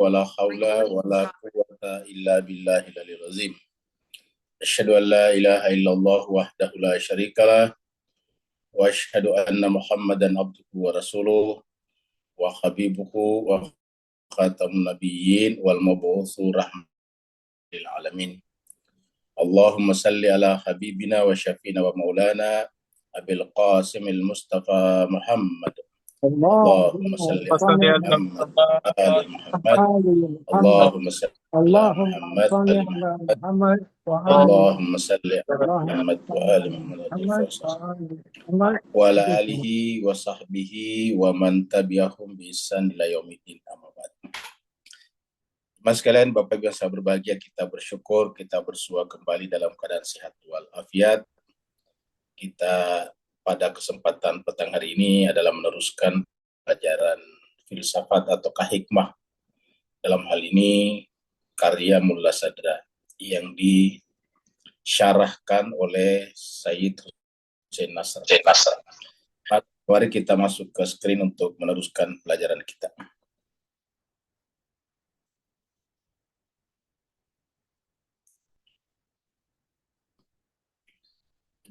ولا حول ولا قوة إلا بالله العلي العظيم. أشهد أن لا إله إلا الله وحده لا شريك له وأشهد أن محمدا عبده ورسوله وحبيبه وخاتم النبيين والمبعوث رحمة للعالمين. اللهم صل على حبيبنا وشفينا ومولانا أبي القاسم المصطفى محمد. اللهم صل على محمد آل محمد. اللهم صل على محمد آل محمد. اللهم صل على محمد وآل محمد وعلى آله وصحبه ومن تبعهم بإحسان إلى يوم الدين. Amma ba'd. Mas sekalian, Bapak Ibu yang saya berbahagia, kita bersyukur kita bersua kembali dalam keadaan sehat walafiat. Kita pada kesempatan petang hari ini adalah meneruskan pelajaran filsafat ataukah hikmah. Dalam hal ini karya Mullah Sadra yang disyarahkan oleh Sayyid Hussein Nasr. Mari kita masuk ke screen untuk meneruskan pelajaran kita.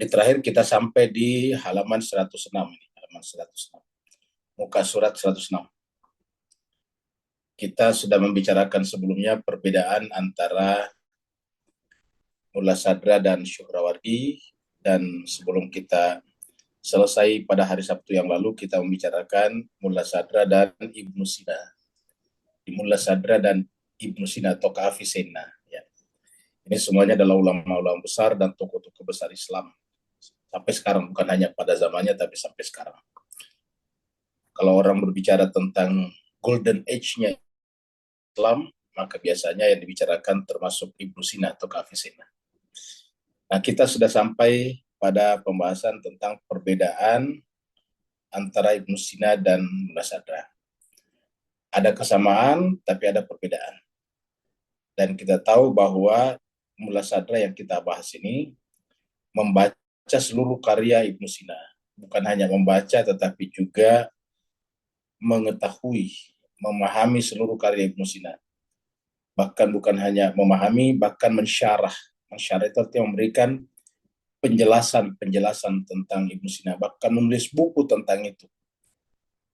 Di terakhir kita sampai di halaman 106 ini, halaman 106. Muka surat 106. Kita sudah membicarakan sebelumnya perbedaan antara Mullah Sadra dan Syuhrawardi, dan sebelum kita selesai pada hari Sabtu yang lalu kita membicarakan Mullah Sadra dan Ibnu Sina. Di Mullah Sadra dan Ibnu Sina atau Avicenna, ya. Ini semuanya adalah ulama-ulama besar dan tokoh-tokoh besar Islam sampai sekarang, bukan hanya pada zamannya tapi sampai sekarang. Kalau orang berbicara tentang golden age-nya Islam, maka biasanya yang dibicarakan termasuk Ibnu Sina atau Avicenna. Nah, kita sudah sampai pada pembahasan tentang perbedaan antara Ibnu Sina dan Mullah Sadra. Ada kesamaan, tapi ada perbedaan. Dan kita tahu bahwa Mullah Sadra yang kita bahas ini membaca seluruh karya Ibnu Sina. Bukan hanya membaca, tetapi juga mengetahui, memahami seluruh karya Ibnu Sina. Bahkan bukan hanya memahami, bahkan mensyarah. Mensyarah itu artinya memberikan penjelasan tentang Ibnu Sina, bahkan menulis buku tentang itu.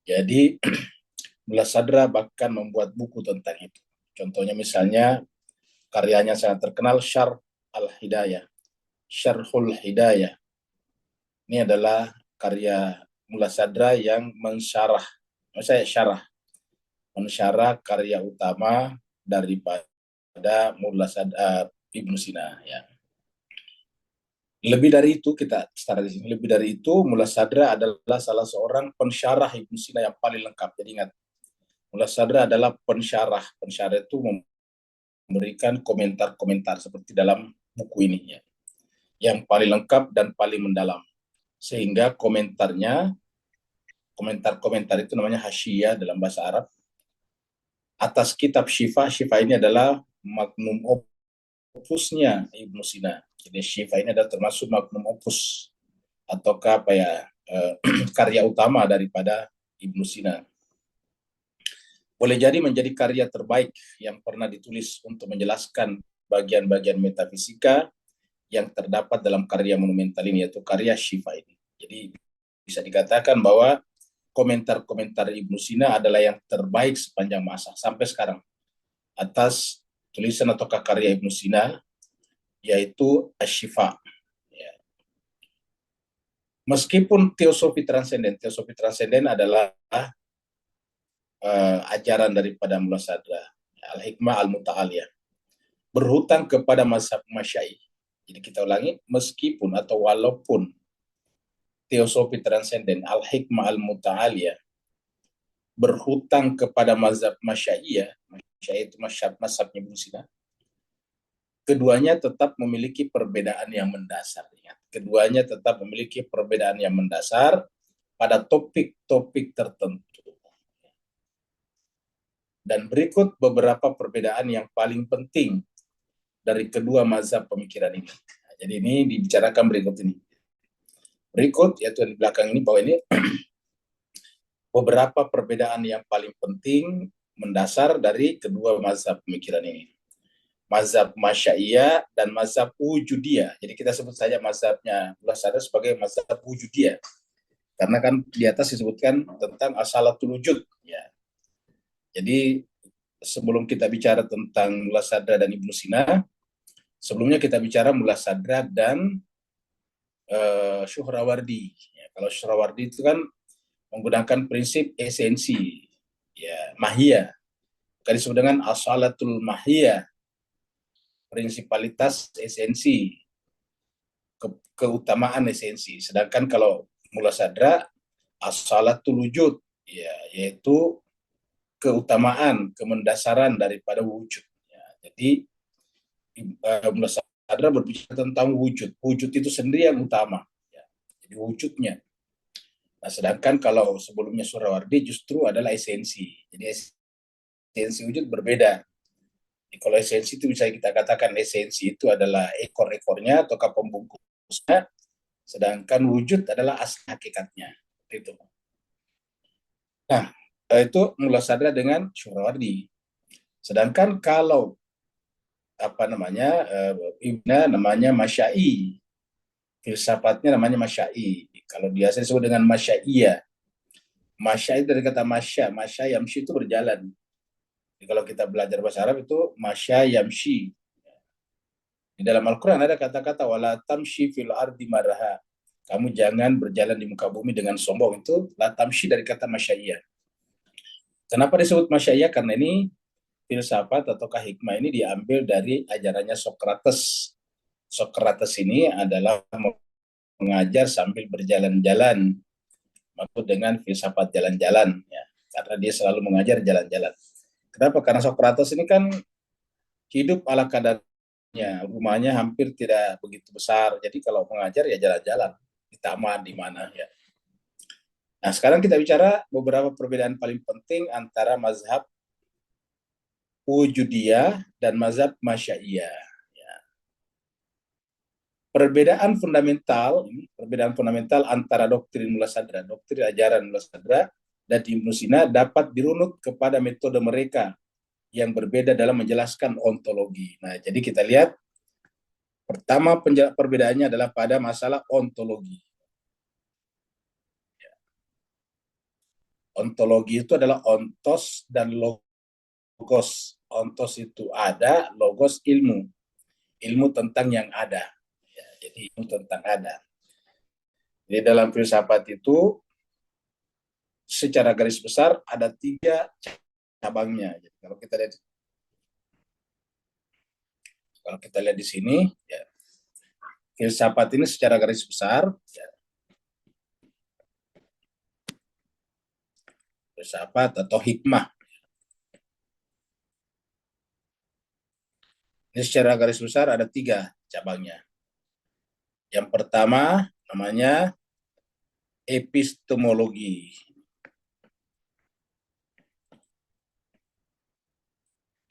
Jadi Mullah Sadra bahkan membuat buku tentang itu. Contohnya misalnya karyanya sangat terkenal Syarh al-Hidayah, Syarhul Hidayah. Ini adalah karya Mullah Sadra yang mensyarah karya utama daripada Mullah Sadra Ibnu Sina, ya. Lebih dari itu, kita start di sini. Lebih dari itu, Mullah Sadra adalah salah seorang pensyarah Ibnu Sina yang paling lengkap. Jadi ingat, Mullah Sadra adalah pensyarah. Pensyarah itu memberikan komentar-komentar seperti dalam buku ini, ya, yang paling lengkap dan paling mendalam. Sehingga komentar-komentar itu namanya hasyiyah dalam bahasa Arab. Atas kitab Syifa ini adalah magnum opusnya Ibnu Sina. Jadi Syifa ini adalah termasuk magnum opus ataukah karya utama daripada Ibnu Sina. Boleh jadi menjadi karya terbaik yang pernah ditulis untuk menjelaskan bagian-bagian metafisika yang terdapat dalam karya monumental ini, yaitu karya Syifa ini. Jadi bisa dikatakan bahwa komentar-komentar Ibnu Sina adalah yang terbaik sepanjang masa sampai sekarang atas tulisan atau karya Ibnu Sina, yaitu Asy-Syifa. Ya. Meskipun teosofi transenden adalah ajaran daripada Mullah Sadra, Al-Hikmah Al-Muta'aliyah, berhutang kepada mazhab Masyaih. Jadi kita ulangi, meskipun atau walaupun teosofi transenden Al-Hikmah Al-Muta'aliyah berhutang kepada mazhab Masyaih itu mazhabnya Ibnu Sina, keduanya tetap memiliki perbedaan yang mendasar. Keduanya tetap memiliki perbedaan yang mendasar pada topik-topik tertentu. Dan berikut beberapa perbedaan yang paling penting dari kedua mazhab pemikiran ini. Nah, jadi ini dibicarakan berikut ini. Berikut, yaitu di belakang ini, bahwa ini beberapa perbedaan yang paling penting mendasar dari kedua mazhab pemikiran ini. Mazhab Masyaiyah dan mazhab Wujudiyah. Jadi kita sebut saja mazhabnya Mullah Sadra sebagai mazhab Wujudiyah. Karena kan di atas disebutkan tentang asalatul wujud. Ya. Jadi sebelum kita bicara tentang Mullah Sadra dan Ibnu Sina, sebelumnya kita bicara Mullah Sadra dan Syuhrawardi. Ya, kalau Syuhrawardi itu kan menggunakan prinsip esensi, ya, mahiyah. Kan disebut dengan asalatul mahiyah, prinsipalitas esensi, keutamaan esensi. Sedangkan kalau Mullah Sadra asalatul wujud, ya, yaitu keutamaan, kemendasaran daripada wujud. Ya, jadi Mullah Sadra berbicara tentang wujud. Wujud itu sendiri yang utama. Ya, jadi wujudnya. Nah, sedangkan kalau sebelumnya Surawardi justru adalah esensi. Jadi esensi wujud berbeda. Jadi, kalau esensi itu bisa kita katakan esensi itu adalah ekor-ekornya atau pembungkusnya, sedangkan wujud adalah asli hakikatnya. Itu. Nah, itu Mullah Sadra dengan Surawardi. Sedangkan kalau apa namanya Ibna namanya Masyai, filsafatnya namanya Masyai. Kalau biasa disebut dengan Masyaiyah. Masya itu dari kata masya, masya yamshi itu berjalan. Jadi kalau kita belajar bahasa Arab itu masya yamshi. Di dalam Al-Quran ada kata-kata wala tamshi fil ardi maraha. Kamu jangan berjalan di muka bumi dengan sombong. Itu la tamshi dari kata masya'iyah. Kenapa disebut masya'iyah? Karena ini filsafat atau hikmah ini diambil dari ajarannya Socrates. Socrates ini adalah mengajar sambil berjalan-jalan. Maksud dengan filsafat jalan-jalan. Ya. Karena dia selalu mengajar jalan-jalan. Kenapa? Karena Socrates ini kan hidup ala kadarnya, rumahnya hampir tidak begitu besar. Jadi kalau mengajar ya jalan-jalan di taman di mana ya. Nah, sekarang kita bicara beberapa perbedaan paling penting antara mazhab Wujudiyah dan mazhab Masyaiyah. Ya. Perbedaan fundamental antara doktrin Mullah Sadra, doktrin ajaran Mullah Sadra dan Ibnu Sina dapat dirunut kepada metode mereka yang berbeda dalam menjelaskan ontologi. Nah, jadi kita lihat pertama perbedaannya adalah pada masalah ontologi. Ontologi itu adalah ontos dan logos. Ontos itu ada, logos ilmu. Ilmu tentang yang ada. Ya, jadi ilmu tentang ada. Jadi dalam filsafat itu secara garis besar ada 3 cabangnya. Jadi kalau kita lihat di sini, ya, filsafat ini secara garis besar, ya, filsafat atau hikmah. Ini secara garis besar ada 3 cabangnya. Yang pertama namanya epistemologi.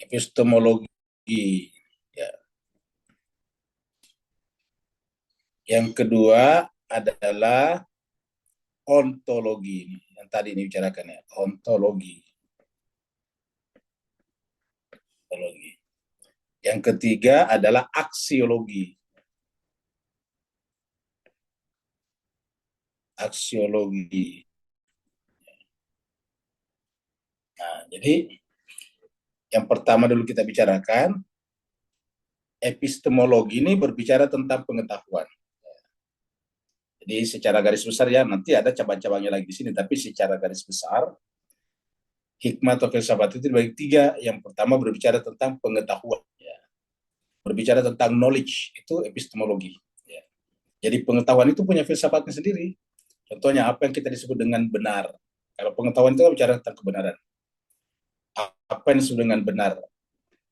Epistemologi. Ya. Yang kedua adalah ontologi. Yang tadi ini bicarakan ya, ontologi. Ontologi. Yang ketiga adalah aksiologi. Aksiologi. Nah, jadi yang pertama dulu kita bicarakan, epistemologi ini berbicara tentang pengetahuan. Jadi secara garis besar ya, nanti ada cabang-cabangnya lagi di sini, tapi secara garis besar, hikmah atau filsafat itu dibagi 3. Yang pertama berbicara tentang pengetahuan. Ya. Berbicara tentang knowledge, itu epistemologi. Ya. Jadi pengetahuan itu punya filsafatnya sendiri. Contohnya apa yang kita disebut dengan benar. Kalau pengetahuan itu bicara tentang kebenaran. Apa yang disebut dengan benar?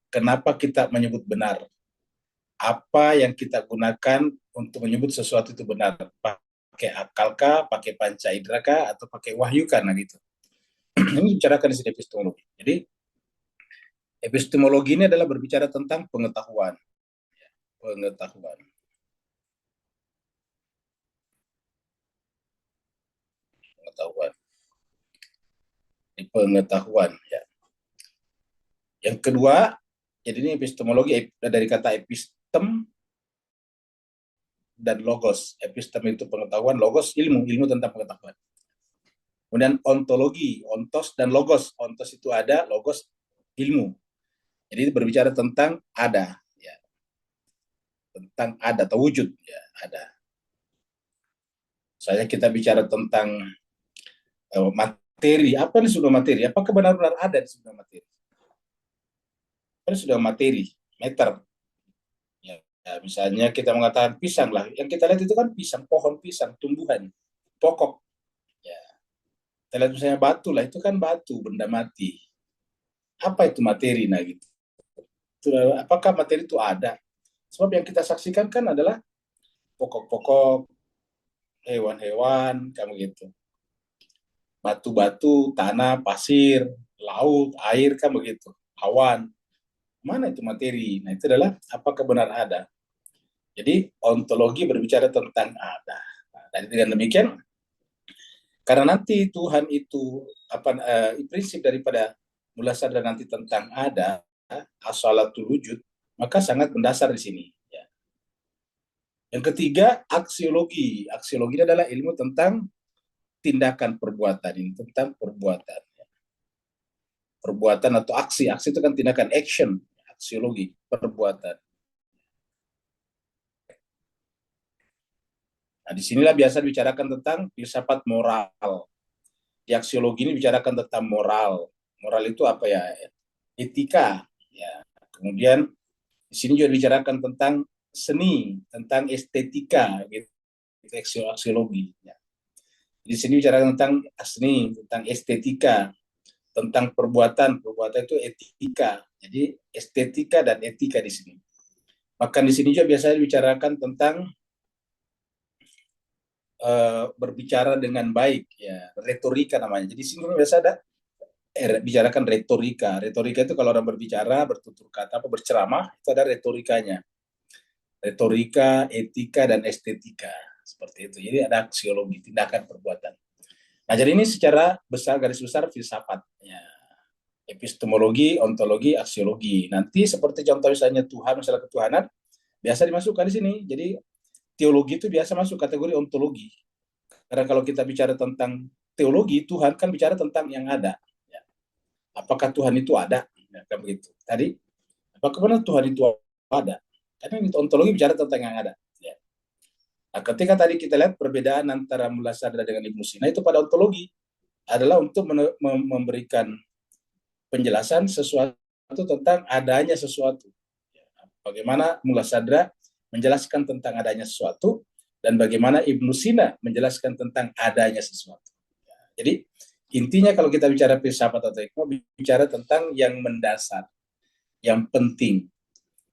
Kenapa kita menyebut benar? Apa yang kita gunakan untuk menyebut sesuatu itu benar? Pakai akal kah, pakai panca indera kah, atau pakai wahyu kan? Nah gitu. Ini bicarakan di sini epistemologi. Jadi epistemologi ini adalah berbicara tentang pengetahuan. Pengetahuan. Pengetahuan. Di pengetahuan ya. Yang kedua, jadi ini epistemologi dari kata epistem dan logos. Epistem itu pengetahuan, logos ilmu, ilmu tentang pengetahuan. Kemudian ontologi, ontos dan logos. Ontos itu ada, logos ilmu. Jadi berbicara tentang ada, ya. Tentang ada atau wujud, ya, ada. Misalnya kita bicara tentang materi, apa ini sudah materi? Apakah benar-benar ada di sudah materi? Ini sudah materi, meter. Ya, misalnya kita mengatakan pisang lah, yang kita lihat itu kan pisang, pohon pisang, tumbuhan, pokok. Ya, kita lihat misalnya batu lah, itu kan batu, benda mati. Apa itu materi? Nah gitu. Apakah materi itu ada? Sebab yang kita saksikan kan adalah pokok-pokok, hewan-hewan, kamu gitu. Batu-batu, tanah, pasir, laut, air, kan begitu. Awan. Mana itu materi? Nah itu adalah apakah benar ada? Jadi ontologi berbicara tentang ada. Nah, dan dengan demikian, karena nanti Tuhan itu prinsip daripada mula sadar nanti tentang ada, asalatul wujud, maka sangat mendasar di sini. Ya. Yang ketiga, aksiologi. Aksiologi adalah ilmu tentang tindakan perbuatan, ini tentang perbuatan. Perbuatan atau aksi. Aksi itu kan tindakan, action. Aksiologi, perbuatan. Nah, disinilah biasa dibicarakan tentang filsafat moral. Di aksiologi ini bicarakan tentang moral. Moral itu apa ya? Etika. Ya. Kemudian di sini juga dibicarakan tentang seni, tentang estetika, gitu. Aksiologi. Ya. Di sini bicara tentang seni, tentang estetika, tentang perbuatan. Perbuatan itu etika. Jadi estetika dan etika di sini. Bahkan di sini juga biasanya dibicarakan tentang berbicara dengan baik, ya, retorika namanya. Jadi di sini biasa ada bicarakan retorika. Retorika itu kalau orang berbicara, bertutur kata, apa berceramah, itu ada retorikanya. Retorika, etika, dan estetika. Seperti itu. Jadi ada aksiologi, tindakan perbuatan. Nah, jadi ini secara besar, garis besar filsafat. Ya. Epistemologi, ontologi, aksiologi. Nanti seperti contoh misalnya Tuhan, misalnya ketuhanan, biasa dimasukkan di sini. Jadi teologi itu biasa masuk kategori ontologi. Karena kalau kita bicara tentang teologi, Tuhan kan bicara tentang yang ada. Ya. Apakah Tuhan itu ada? Ya, kan begitu. Tadi, apakah benar Tuhan itu ada? Karena ontologi bicara tentang yang ada. Ya. Nah, ketika tadi kita lihat perbedaan antara Mula Sadra dengan Ibnu Sina, itu pada ontologi adalah untuk memberikan penjelasan sesuatu tentang adanya sesuatu. Bagaimana Mula Sadra menjelaskan tentang adanya sesuatu, dan bagaimana Ibnu Sina menjelaskan tentang adanya sesuatu. Jadi intinya kalau kita bicara filsafat atau hikmah, bicara tentang yang mendasar, yang penting,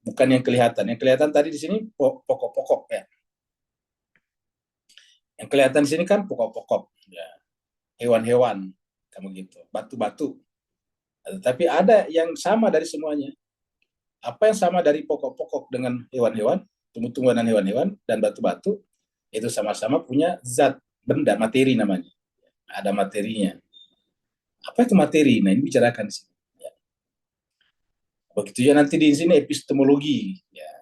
bukan yang kelihatan. Yang kelihatan tadi di sini pokok-pokok ya. Yang kelihatan di sini kan pokok-pokok, ya. Hewan-hewan, kamu gitu, batu-batu. Tapi ada yang sama dari semuanya. Apa yang sama dari pokok-pokok dengan hewan-hewan, tumbuh-tumbuhan dan hewan-hewan, dan batu-batu, itu sama-sama punya zat, benda, materi namanya. Ada materinya. Apa itu materi? Nah, ini bicarakan di sini. Ya. Begitu ya nanti di sini epistemologi. Ya.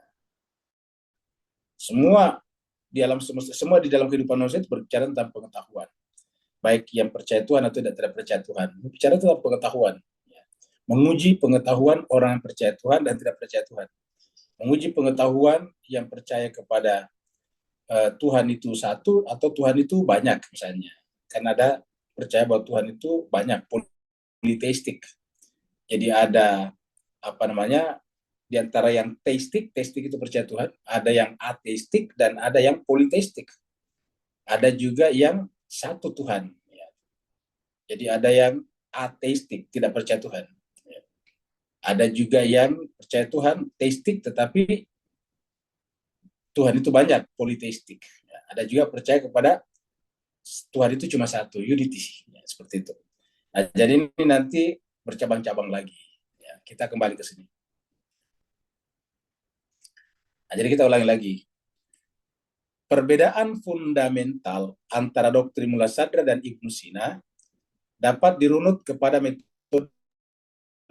Semua di alam semesta, semua di dalam kehidupan manusia itu berbicara tentang pengetahuan. Baik yang percaya Tuhan atau tidak percaya Tuhan. Bicara tentang pengetahuan. Ya. Menguji pengetahuan orang yang percaya Tuhan dan tidak percaya Tuhan. Menguji pengetahuan yang percaya kepada Tuhan itu satu atau Tuhan itu banyak misalnya. Karena ada percaya bahwa Tuhan itu banyak, politeistik. Jadi ada apa namanya, di antara yang teistik itu percaya Tuhan, ada yang ateistik dan ada yang politeistik. Ada juga yang satu Tuhan. Ya. Jadi ada yang ateistik, tidak percaya Tuhan. Ya. Ada juga yang percaya Tuhan, teistik, tetapi Tuhan itu banyak, politeistik. Ya. Ada juga percaya kepada Tuhan itu cuma satu, unity. Ya, seperti itu. Nah, jadi ini nanti bercabang-cabang lagi. Ya, kita kembali ke sini. Nah, jadi kita ulangi lagi. Perbedaan fundamental antara doktrin Mula Sadra dan Ibnu Sina dapat dirunut kepada metode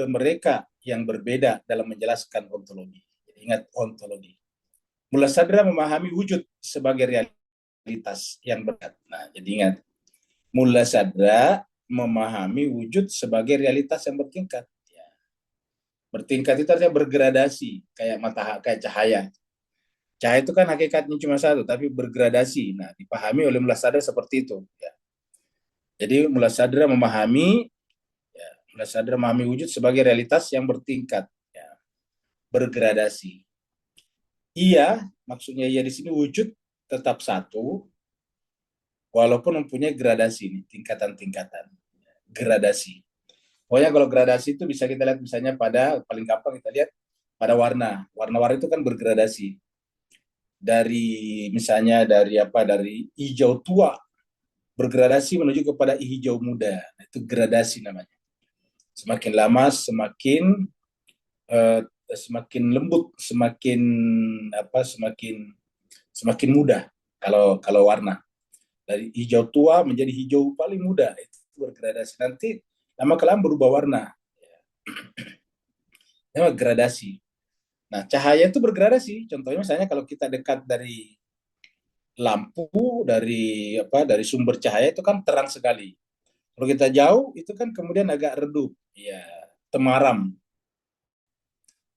mereka yang berbeda dalam menjelaskan ontologi. Ingat ontologi. Mula sadra memahami wujud sebagai realitas yang berat. Nah, jadi ingat, mula sadra memahami wujud sebagai realitas yang bertingkat. Ya. Bertingkat itu artinya bergradasi, kayak matahari, kayak cahaya. Cahaya itu kan hakikatnya cuma satu, tapi bergradasi. Nah, dipahami oleh mula sadra seperti itu. Ya. Jadi mula sadra memahami, ya, mula sadra memahami wujud sebagai realitas yang bertingkat, ya, bergradasi. Iya, maksudnya iya di sini wujud tetap satu, walaupun mempunyai gradasi, nih, tingkatan-tingkatan, gradasi. Pokoknya kalau gradasi itu bisa kita lihat misalnya pada, paling gampang kita lihat pada warna. Warna-warna itu kan bergradasi. Dari misalnya dari hijau tua bergradasi menuju kepada hijau muda. Itu gradasi namanya. Semakin lama semakin lembut, semakin mudah kalau warna. Dari hijau tua menjadi hijau paling muda, itu bergradasi. Nanti lama kelamaan berubah warna. Itu gradasi. Nah, cahaya itu bergradasi. Contohnya misalnya kalau kita dekat dari lampu, dari sumber cahaya itu kan terang sekali. Kalau kita jauh itu kan kemudian agak redup, ya, temaram.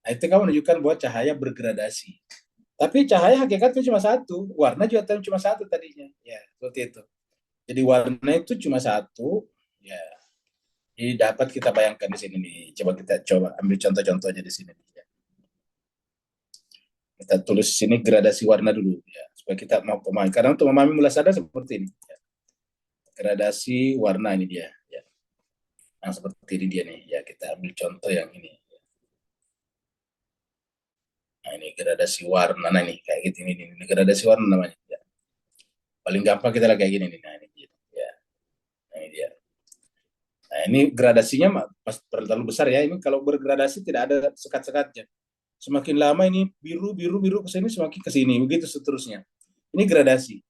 Nah, itu kan menunjukkan bahwa cahaya bergradasi. Tapi cahaya hakikatnya cuma satu, warna juga cuma satu tadinya. Ya, seperti itu. Jadi warna itu cuma satu, ya. Ini dapat kita bayangkan di sini nih. Coba ambil contoh-contohnya di sini. Ya. Kita tulis di sini gradasi warna dulu, ya, supaya kita mau pahami. Karena untuk memahami mula sadar seperti ini. Ya. Gradasi warna ini dia. Ya. Nah, seperti ini dia nih. Ya, kita ambil contoh yang ini. Nah, ini gradasi warna. Nah, ini kayak gitu. Ini gradasi warna namanya. Ya. Paling gampang kita kayak gini nih. Nah, ini dia. Ya. Nah, ini dia. Nah, ini gradasinya pas terlalu besar ya. Ini kalau bergradasi tidak ada sekat-sekatnya. Semakin lama ini biru, biru, biru ke sini, semakin ke sini. Begitu seterusnya. Ini gradasi.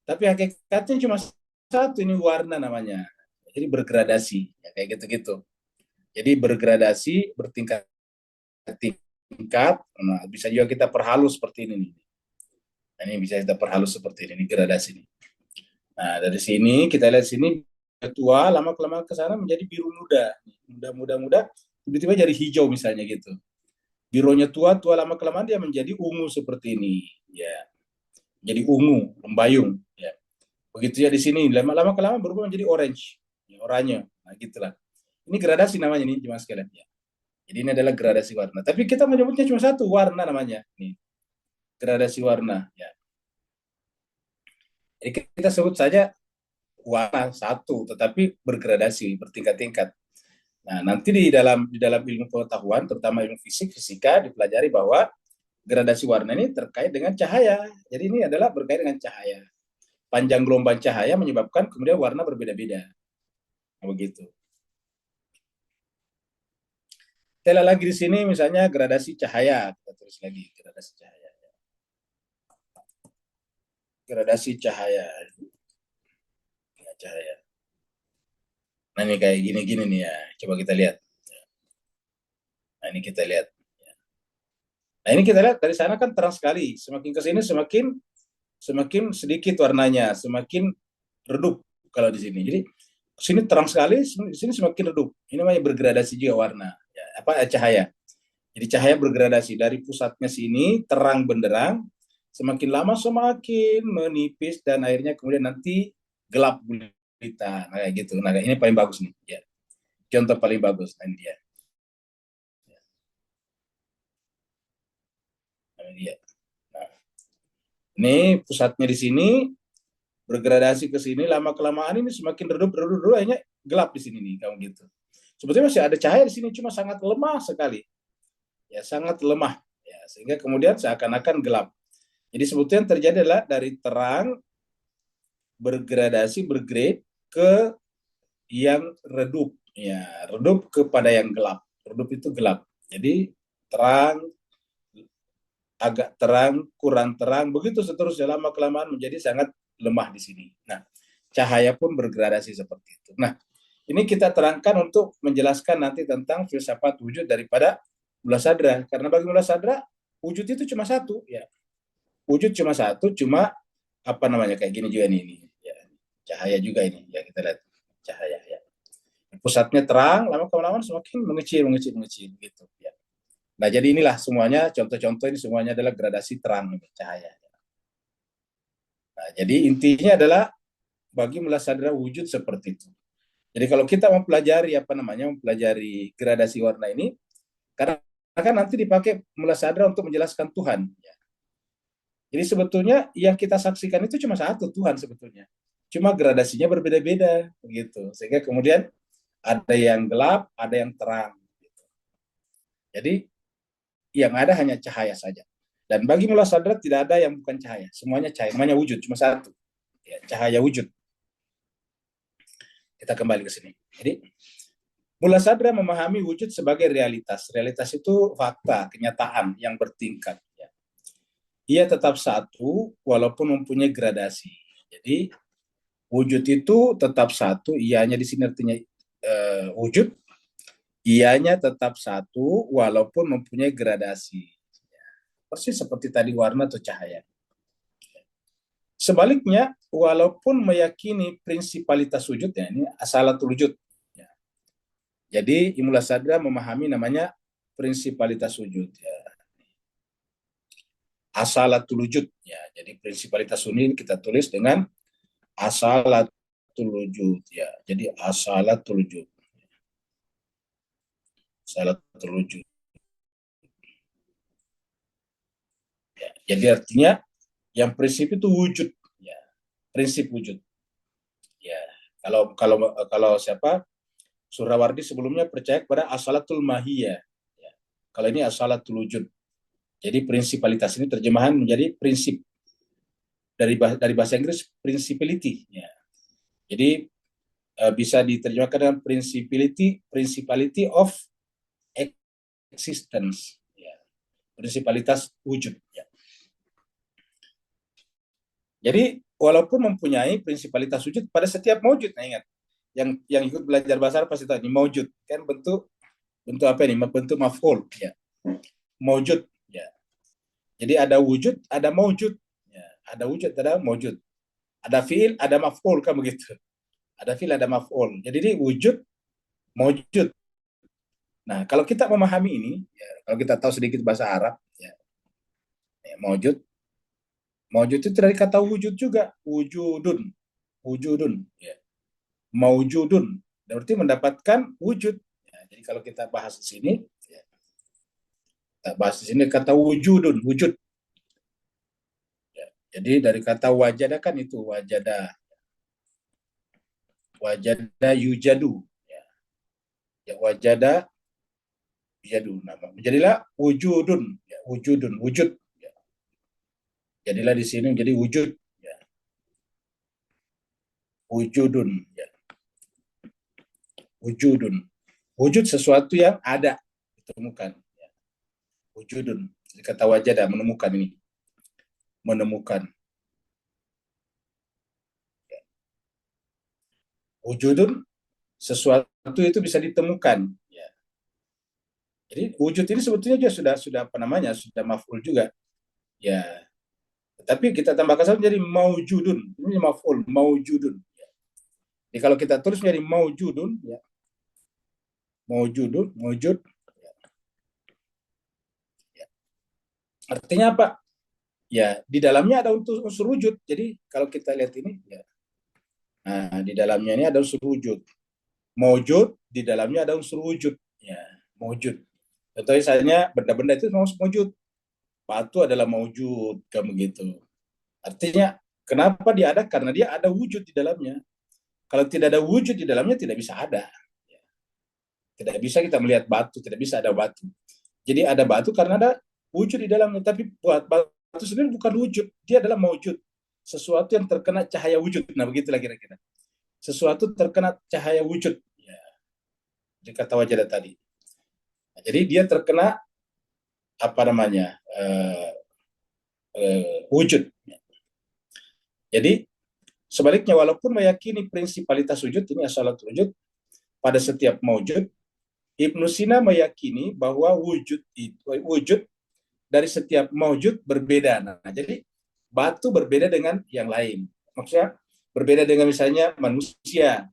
Tapi hakikatnya cuma satu, ini warna namanya. Jadi bergradasi. Ya, kayak gitu-gitu. Jadi bergradasi, bertingkat-tingkat. Nah, bisa juga kita perhalus seperti ini. Nah, ini bisa kita perhalus seperti ini gradasi ini. Nah, dari sini kita lihat sini tua, lama kelamaan ke sana menjadi biru muda. Muda, tiba-tiba jadi hijau misalnya gitu. Birunya tua, tua lama kelamaan dia menjadi ungu seperti ini. Ya, jadi ungu, membayung. Ya. Begitu ya di sini, lama-lama kelamaan berubah menjadi orange, ya, oranye. Nah, gitulah. Ini gradasi namanya nih, cuma sekalian. Ya. Jadi ini adalah gradasi warna. Tapi kita menyebutnya cuma satu, warna namanya. Nih, gradasi warna. Ya. Jadi kita sebut saja warna satu, tetapi bergradasi, bertingkat-tingkat. Nah, nanti di dalam ilmu pengetahuan, terutama ilmu fisika dipelajari bahwa gradasi warna ini terkait dengan cahaya. Jadi ini adalah berkait dengan cahaya. Panjang gelombang cahaya menyebabkan kemudian warna berbeda-beda. Nah, begitu. Kita lihat lagi di sini misalnya gradasi cahaya. Kita tulis lagi gradasi cahaya. Gradasi cahaya. Ya, cahaya. Nah, ini kayak gini-gini nih ya. Coba kita lihat. Nah, ini kita lihat. Nah, ini kita lihat dari sana kan terang sekali. Semakin ke sini semakin sedikit warnanya, semakin redup kalau di sini. Jadi sini terang sekali, di sini semakin redup. Ini namanya bergradasi juga warna, ya, cahaya. Jadi cahaya bergradasi dari pusatnya sini terang benderang, semakin lama semakin menipis dan akhirnya kemudian nanti gelap gulita. Nah, kayak gitu. Nah, ini paling bagus nih. Ya. Contoh paling bagus nah, ini dia. Nah, ini dia. Nah, ini pusatnya di sini bergradasi ke sini lama kelamaan ini semakin redup akhirnya gelap di sini nih kamu gitu. Sebetulnya masih ada cahaya di sini cuma sangat lemah sekali. Ya, sangat lemah ya sehingga kemudian seakan-akan gelap. Jadi sebetulnya yang terjadi adalah dari terang bergradasi bergrade ke yang redup ya, redup kepada yang gelap. Redup itu gelap. Jadi terang, agak terang, kurang terang, begitu seterusnya lama kelamaan menjadi sangat lemah di sini. Nah, cahaya pun bergradasi seperti itu. Nah, Ini kita terangkan untuk menjelaskan nanti tentang filsafat wujud daripada Mullah Sadra. Karena bagi Mullah Sadra, wujud itu cuma satu. Ya. Wujud cuma satu, cuma apa namanya kayak gini juga ini. Ya. Cahaya juga ini. Ya kita lihat cahaya. Ya. Pusatnya terang, lama-lama semakin mengecil, mengecil, mengecil gitu. Ya. Nah jadi inilah semuanya, contoh-contoh ini semuanya adalah gradasi terang cahaya. Nah, jadi intinya adalah bagi Mullah Sadra wujud seperti itu. Jadi kalau kita mempelajari apa namanya, mempelajari gradasi warna ini, karena kan nanti dipakai Mullah Sadra untuk menjelaskan Tuhan. Jadi sebetulnya yang kita saksikan itu cuma satu, Tuhan sebetulnya. Cuma gradasinya berbeda-beda, begitu. Sehingga kemudian ada yang gelap, ada yang terang. Gitu. Jadi yang ada hanya cahaya saja. Dan bagi Mullah Sadra tidak ada yang bukan cahaya, semuanya cahaya, semuanya wujud, cuma satu, ya, cahaya wujud. Kita kembali ke sini. Jadi Mullah Sadra memahami wujud sebagai realitas. Realitas itu fakta, kenyataan yang bertingkat. Ya. Ia tetap satu walaupun mempunyai gradasi. Jadi wujud itu tetap satu, ianya di sini artinya wujud, ianya tetap satu walaupun mempunyai gradasi. Ya. Persis seperti tadi warna atau cahaya. Sebaliknya, walaupun meyakini prinsipalitas wujudnya, ini asalatul wujud. Ya. Jadi Mullah Sadra memahami namanya prinsipalitas wujud. Ya. Asalatul wujud. Ya. Jadi prinsipalitas wujud kita tulis dengan asalatul wujud. Ya. Jadi asalatul wujud. Asalatul wujud. Ya. Jadi artinya yang prinsip itu wujud. Ya. Prinsip wujud. Ya. Kalau siapa Surawardi sebelumnya percaya kepada asalatul mahiyah. Ya. Kalau ini asalatul wujud. Jadi prinsipalitas ini terjemahan menjadi prinsip dari bahasa Inggris principality. Ya. Jadi bisa diterjemahkan dengan principality of existence. Ya. Prinsipalitas wujud. Ya. Jadi walaupun mempunyai prinsipalitas wujud pada setiap maujud, nah ingat, yang ikut belajar bahasa Arab pasti tahu ini maujud kan bentuk apa ini? Bentuk maf'ul. Ya. Maujud. Ya. Jadi ada wujud, ada maujud. Ya. Ada wujud, ada maujud. Ada fiil, ada maf'ul kan begitu. Ada fiil, ada maf'ul. Jadi ini wujud, maujud. Nah, kalau kita memahami ini, ya, kalau kita tahu sedikit bahasa Arab, ya, maujud, maujud itu dari kata wujud juga, wujudun, wujudun, ya, maujudun, berarti mendapatkan wujud. Ya, jadi kalau kita bahas di sini, ya, kita bahas di sini kata wujudun, wujud. Ya, jadi dari kata wajada kan itu wajada, wajada yujadu, ya, ya wajada yujadu nama. Jadilah wujudun, ya, wujudun, wujud. Jadilah di sini menjadi wujud. Ya. Wujudun. Ya. Wujudun. Wujud sesuatu yang ada, ditemukan. Ya. Wujudun. Jadi kata wajada, menemukan ini. Menemukan. Ya. Wujudun, sesuatu itu bisa ditemukan. Ya. Jadi wujud ini sebetulnya juga sudah apa namanya, sudah maf'ul juga. Ya. Tapi kita tambahkan saja menjadi maujudun. Ini maf'ul, maujudun. Ya. Jadi kalau kita tulis menjadi maujudun, ya, maujudun, maujud. Ya. Artinya apa? Ya, di dalamnya ada unsur wujud. Jadi kalau kita lihat ini, ya, nah di dalamnya ini ada unsur wujud. Maujud, di dalamnya ada unsur wujud. Ya, maujud. Contohnya misalnya benda-benda itu maujud. Batu adalah maujud, kayak begitu. Artinya kenapa dia ada? Karena dia ada wujud di dalamnya. Kalau tidak ada wujud di dalamnya tidak bisa ada. Tidak bisa kita melihat batu, tidak bisa ada batu. Jadi ada batu karena ada wujud di dalamnya. Tapi buat batu sendiri bukan wujud, dia adalah maujud. Sesuatu yang terkena cahaya wujud. Nah begitulah kira-kira. Sesuatu terkena cahaya wujud. Ya. Jadi kata wajadah tadi. Nah, jadi dia terkena apa namanya wujud. Jadi sebaliknya walaupun meyakini prinsipalitas wujud ini asalatul wujud, pada setiap maujud, Ibnu Sina meyakini bahwa wujud dari setiap maujud berbeda. Nah, jadi batu berbeda dengan yang lain. Maksudnya berbeda dengan misalnya manusia,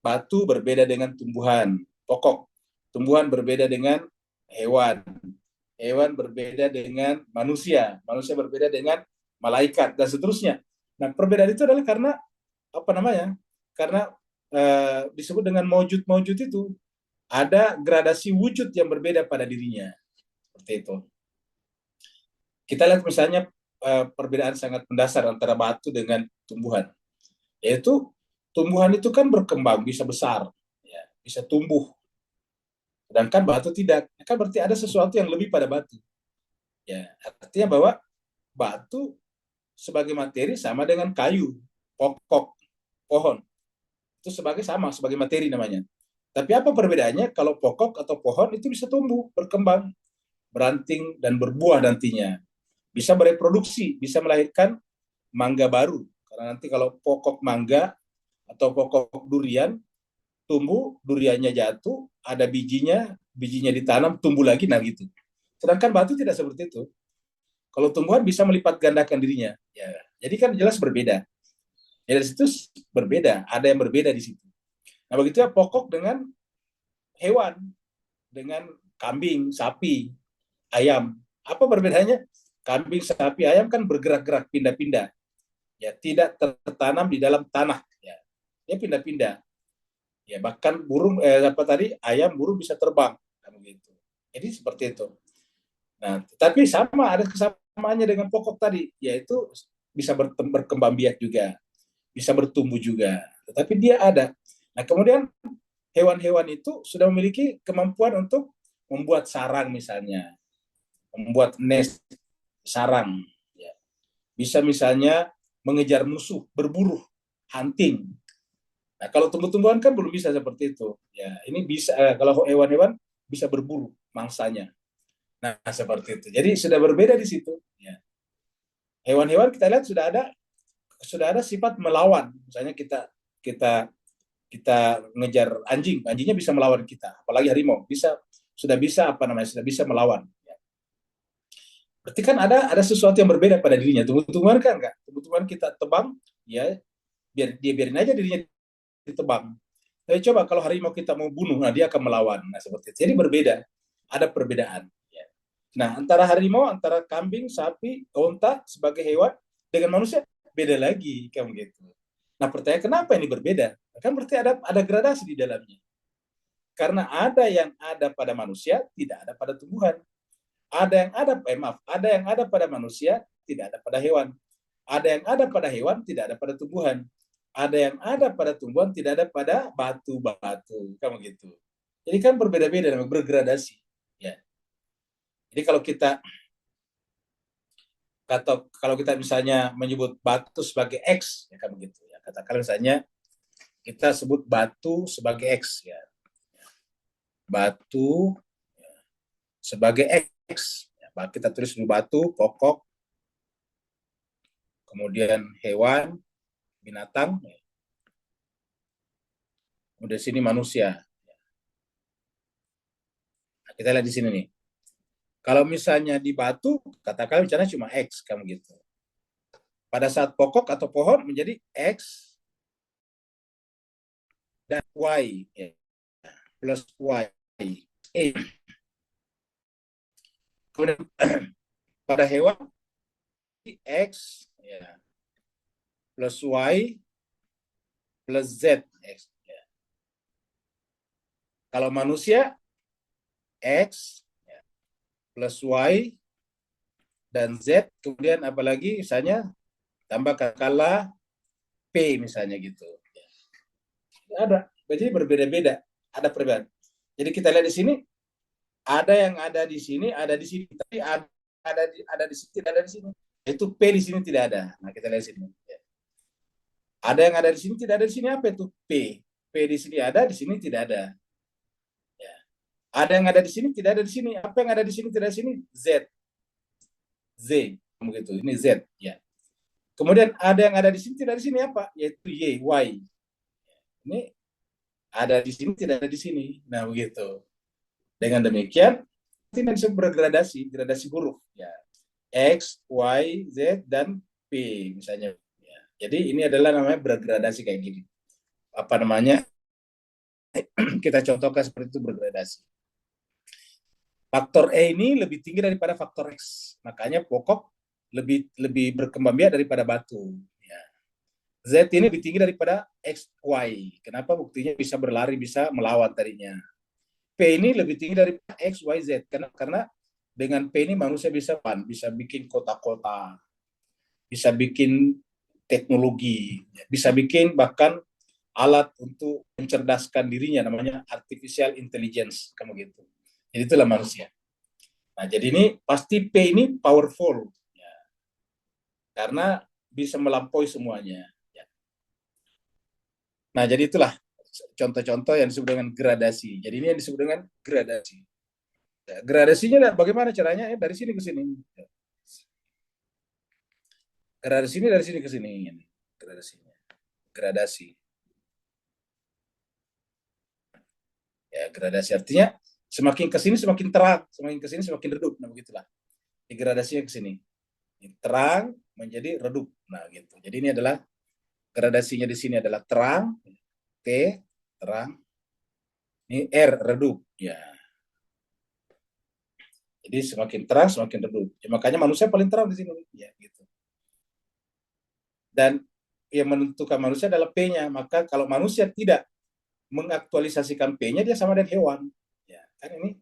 batu berbeda dengan tumbuhan pokok, tumbuhan berbeda dengan hewan, hewan berbeda dengan manusia, manusia berbeda dengan malaikat dan seterusnya. Nah, perbedaan itu adalah karena apa namanya? Karena disebut dengan maujud-maujud itu ada gradasi wujud yang berbeda pada dirinya. Seperti itu. Kita lihat misalnya perbedaan sangat mendasar antara batu dengan tumbuhan. Yaitu tumbuhan itu kan berkembang, bisa besar, ya, bisa tumbuh. Sedangkan batu tidak. Kan berarti ada sesuatu yang lebih pada batu. Ya, artinya bahwa batu sebagai materi sama dengan kayu, pokok, pohon. Itu sebagai materi namanya. Tapi apa perbedaannya? Kalau pokok atau pohon itu bisa tumbuh, berkembang, beranting, dan berbuah nantinya. Bisa bereproduksi, bisa melahirkan mangga baru. Karena nanti kalau pokok mangga atau pokok durian tumbuh, duriannya jatuh, ada bijinya, bijinya ditanam, tumbuh lagi, nah gitu. Sedangkan batu tidak seperti itu. Kalau tumbuhan bisa melipat gandakan dirinya. Ya, jadi kan jelas berbeda. Ya, dari situ berbeda, ada yang berbeda di situ. Nah begitu ya pokok dengan hewan, dengan kambing, sapi, ayam. Apa perbedaannya? Kambing, sapi, ayam kan bergerak-gerak, pindah-pindah. Ya, tidak tertanam di dalam tanah. Ya, dia pindah-pindah. Ya, bahkan burung apa tadi ayam burung bisa terbang kan begitu. Jadi seperti itu. Nah, tetapi sama ada kesamaannya dengan pokok tadi, yaitu bisa berkembang biak juga, bisa bertumbuh juga. Tetapi dia ada. Nah, kemudian hewan-hewan itu sudah memiliki kemampuan untuk membuat sarang misalnya, membuat nest sarang. Ya. Bisa misalnya mengejar musuh, berburu, hunting. Nah, kalau tumbuh-tumbuhan kan belum bisa seperti itu. Ya, ini bisa kalau hewan-hewan bisa berburu mangsanya. Nah, seperti itu. Jadi sudah berbeda di situ. Ya. Hewan-hewan kita lihat sudah ada sifat melawan. Misalnya kita kita ngejar anjing, anjingnya bisa melawan kita. Apalagi harimau sudah bisa apa namanya sudah bisa melawan. Ya. Berarti kan ada sesuatu yang berbeda pada dirinya. Tumbuh-tumbuhan kan enggak. Tumbuh-tumbuhan kita tebang, ya biarin aja dirinya ditebang. Tapi coba kalau harimau kita mau bunuh, nah dia akan melawan. Nah seperti itu. Jadi berbeda, ada perbedaan. Ya. Nah antara harimau, antara kambing, sapi, onta sebagai hewan dengan manusia beda lagi, kayak begitu. Nah pertanyaan kenapa ini berbeda? Kan berarti ada gradasi di dalamnya. Karena ada yang ada pada manusia, tidak ada pada tumbuhan. Ada yang ada pada manusia, tidak ada pada hewan. Ada yang ada pada hewan, tidak ada pada tumbuhan. Ada yang ada pada tumbuhan, tidak ada pada batu-batu, kamu gitu. Jadi kan berbeda-beda, bergradasi. Ya. Jadi kalau kita misalnya menyebut batu sebagai X, ya kan begitu. Ya. Katakan misalnya kita sebut batu sebagai X, ya. Batu ya, sebagai X. Ya. Kita tulis dulu batu, pokok, kemudian hewan, binatang, ya. Kemudian sini manusia. Nah, kita lihat di sini nih. Kalau misalnya di batu, katakan misalnya cuma X, kamu gitu. Pada saat pokok atau pohon menjadi X dan Y, ya. Plus Y. E. Kemudian pada hewan, X ya, plus Y plus Z. X, ya. Kalau manusia, X ya, plus Y dan Z, kemudian apalagi misalnya tambah katakanlah P misalnya gitu. Ada, jadi berbeda-beda, ada perbedaan. Jadi kita lihat di sini, ada yang ada di sini, ada di sini, tapi ada di sini, tidak ada di sini. Itu P di sini tidak ada. Nah kita lihat di sini. Ada yang ada di sini, tidak ada di sini, apa itu P? P di sini ada, di sini tidak ada. Ya. Ada yang ada di sini, tidak ada di sini. Apa yang ada di sini, tidak ada di sini? Z. Z. Begitu. Ini Z. Ya. Kemudian ada yang ada di sini, tidak di sini apa? Yaitu Y. Y. Ini Ada di sini, tidak ada di sini. Nah, begitu. Dengan demikian, ini disebut bergradasi, gradasi huruf. Ya. X, Y, Z, dan P misalnya. Ya. Jadi ini adalah namanya bergradasi kayak gini. Apa namanya? Kita contohkan seperti itu bergradasi. Faktor E ini lebih tinggi daripada faktor X. Makanya pokok lebih lebih berkembang biak daripada batu. Ya. Z ini lebih tinggi daripada X, Y. Kenapa? Buktinya bisa berlari, bisa melawat tadinya. P ini lebih tinggi dari X, Y, Z. Karena dengan P ini manusia bisa bikin kota-kota, bisa bikin teknologi, bisa bikin bahkan alat untuk mencerdaskan dirinya, namanya artificial intelligence, kamu gitu. Jadi itulah manusia. Nah, jadi ini pasti P ini powerful, ya, karena bisa melampaui semuanya. Ya. Nah, jadi itulah contoh-contoh yang disebut dengan gradasi. Jadi ini yang disebut dengan gradasi. Ya, gradasinya bagaimana caranya? Dari sini ke sini. Gradasi ini dari sini ke sini. Gradasinya. Gradasi. Ya, gradasi artinya semakin ke sini semakin terang, semakin ke sini semakin redup. Nah, begitulah. Gradasinya ke sini. Terang menjadi redup. Nah, gitu. Jadi ini adalah gradasinya di sini adalah terang, T, terang. Ini R, redup. Ya. Jadi semakin terang, semakin redup. Ya, makanya manusia paling terang di sini. Ya, gitu. Dan yang menentukan manusia adalah P-nya. Maka kalau manusia tidak mengaktualisasikan P-nya, dia sama dengan hewan. Ya, kan ini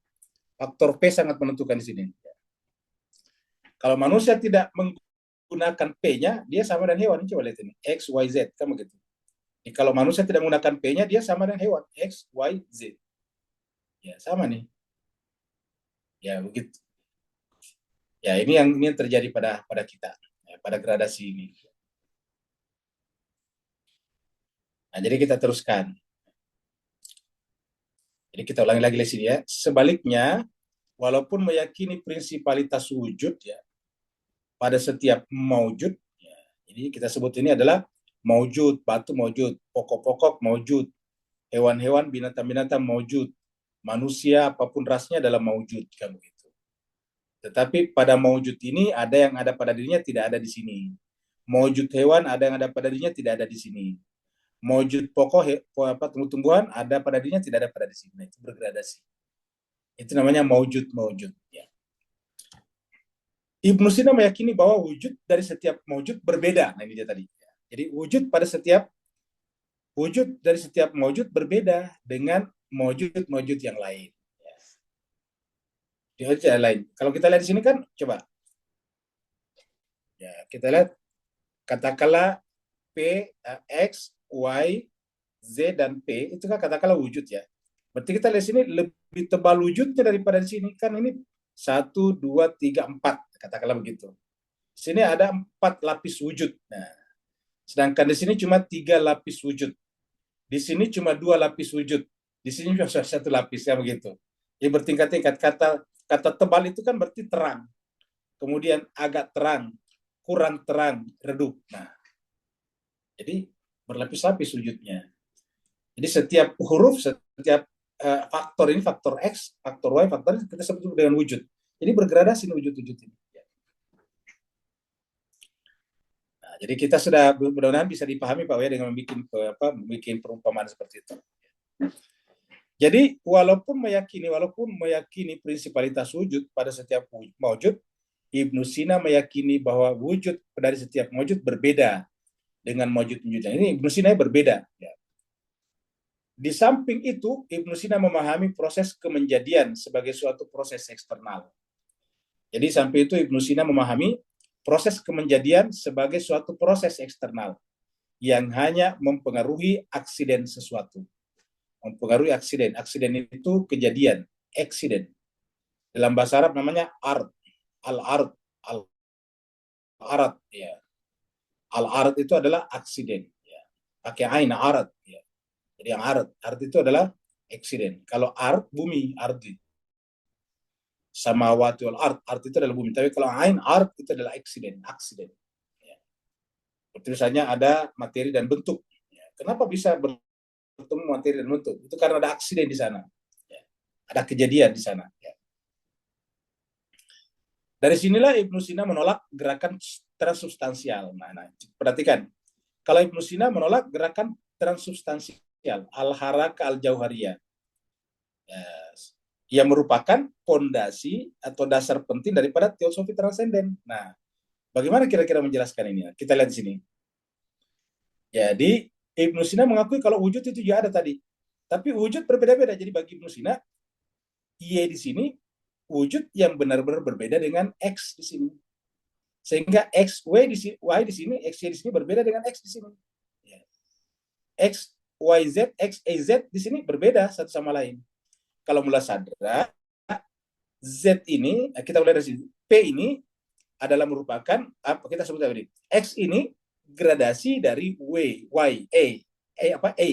faktor P sangat menentukan di sini. Ya. Kalau manusia tidak menggunakan P-nya, dia sama dengan hewan. Coba lihat ini, X, Y, Z. Kan begitu. Jadi, kalau manusia tidak menggunakan P-nya, dia sama dengan hewan. X, Y, Z. Ya, sama nih. Ya, begitu. Ya, ini yang terjadi pada kita, ya, pada gradasi ini. Nah, jadi kita teruskan. Jadi kita ulangi lagi di sini ya. Sebaliknya, walaupun meyakini prinsipalitas wujud ya pada setiap maujud, ya, jadi kita sebut ini adalah maujud, batu maujud, pokok-pokok maujud, hewan-hewan, binatang-binatang maujud, manusia apapun rasnya adalah maujud, kan begitu. Tetapi pada maujud ini ada yang ada pada dirinya tidak ada di sini. Maujud hewan ada yang ada pada dirinya tidak ada di sini. Maujud pokok tumbuh-tumbuhan ada pada dirinya tidak ada pada di sini. Nah, itu bergradasi. Itu namanya maujud. Ya. Ibnu Sina meyakini bahwa wujud dari setiap maujud berbeda. Nah, ini dia tadi. Jadi wujud dari setiap maujud berbeda dengan maujud yang lain. Yang lain. Kalau kita lihat di sini kan, coba ya kita lihat katakanlah P, X, Y, Z dan P itu kan katakanlah wujud ya. Berarti kita lihat sini lebih tebal wujudnya daripada di sini. Kan ini 1, 2, 3, 4 katakanlah begitu. Sini ada 4 lapis wujud. Nah, sedangkan di sini cuma 3 lapis wujud. Di sini cuma 2 lapis wujud. Di sini cuma 1 lapis ya begitu. Jadi bertingkat-tingkat. Kata tebal itu kan berarti terang. Kemudian agak terang, kurang terang, redup. Nah, jadi berlapis-lapis wujudnya. Jadi setiap huruf, setiap faktor ini, faktor X, faktor Y, faktor kita sebut dengan wujud. Jadi bergradasi wujud-wujud ini. Nah, jadi kita sudah mudah-mudahan bisa dipahami Pak ya dengan membuat perumpamaan seperti itu. Jadi walaupun meyakini prinsipalitas wujud pada setiap wujud, Ibnu Sina meyakini bahwa wujud dari setiap wujud berbeda dengan wujud-wujud yang ini. Ibnu Sina berbeda. Ya. Di samping itu, Ibnu Sina memahami proses kemenjadian sebagai suatu proses eksternal. Jadi sampai itu Ibnu Sina memahami proses kemenjadian sebagai suatu proses eksternal yang hanya mempengaruhi aksiden sesuatu. Mempengaruhi aksiden. Aksiden itu kejadian, aksiden. Dalam bahasa Arab namanya art, al-art, al-arat, ya. Al-arat itu adalah aksiden, ya. Pakai ain, arat, ya. Jadi yang art itu adalah aksiden. Kalau art, bumi, ardi. Samawati wal art itu adalah bumi. Tapi kalau ain, art itu adalah aksiden. Ya. Seperti misalnya ada materi dan bentuk. Ya. Kenapa bisa bertemu materi dan bentuk. Itu karena ada aksiden di sana, ya. Ada kejadian di sana. Ya. Dari sinilah Ibnu Sina menolak gerakan transubstansial. Nah, perhatikan, kalau Ibnu Sina menolak gerakan transubstansial, al-haraka al-jauhariyah, ya, yang merupakan fondasi atau dasar penting daripada teosofi transenden. Nah, bagaimana kira-kira menjelaskan ini? Kita lihat di sini. Jadi Ibnu Sina mengakui kalau wujud itu juga ada tadi. Tapi wujud berbeda-beda. Jadi bagi Ibnu Sina, Y di sini wujud yang benar-benar berbeda dengan X di sini. Sehingga X, Y di sini, X, Y di sini berbeda dengan X di sini. X, Y, Z, X, Y, Z di sini berbeda satu sama lain. Kalau mula sadra, Z ini, kita mulai dari sini. P ini adalah merupakan, apa kita sebut tadi, X ini gradasi dari Y, apa, A.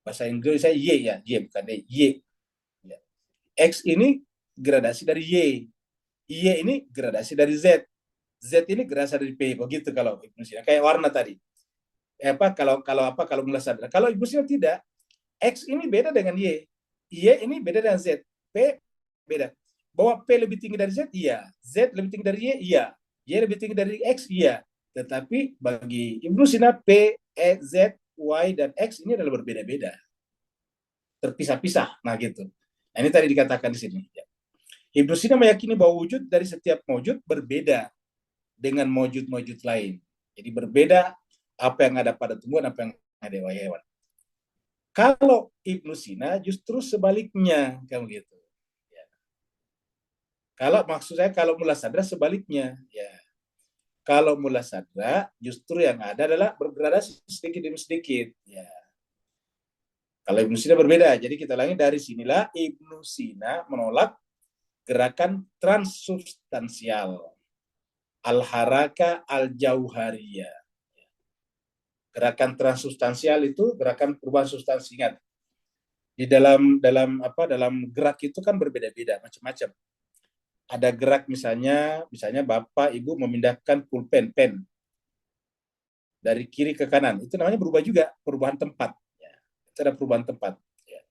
Bahasa Inggris saya Y ya, Y bukan A, Y. X ini gradasi dari Y. Y ini gradasi dari Z. Z ini gradasi dari P. Begitu kalau Ibnu Sina. Kayak warna tadi. Kalau mula sadra. Kalau Ibnu Sina tidak. X ini beda dengan Y. Y ini beda dengan Z. P beda. Bahwa P lebih tinggi dari Z, iya. Z lebih tinggi dari Y, iya. Y lebih tinggi dari X, iya. Tetapi bagi Ibnu Sina, P, E, Z, Y, dan X ini adalah berbeda-beda. Terpisah-pisah. Nah gitu. Nah, ini tadi dikatakan di sini. Ibnu Sina meyakini bahwa wujud dari setiap mawjud berbeda dengan mawjud-mawjud lain. Jadi berbeda apa yang ada pada tumbuhan, apa yang ada pada hewan. Kalau Ibnu Sina justru sebaliknya, kayak gitu. Ya. Kalau maksud saya kalau mula sadra sebaliknya, ya. Kalau mula sadra justru yang ada adalah bergradasi sedikit demi sedikit, ya. Kalau Ibnu Sina berbeda, jadi kita ulangi dari sinilah Ibnu Sina menolak gerakan transubstansial, al-haraka al-jauhariyah. Gerakan transubstansial itu gerakan perubahan substansi. Ingat, di dalam gerak itu kan berbeda-beda, macam-macam. Ada gerak misalnya Bapak Ibu memindahkan pulpen pen dari kiri ke kanan, itu namanya berubah juga, perubahan tempat. Ya. Itu ada perubahan tempat. Ya.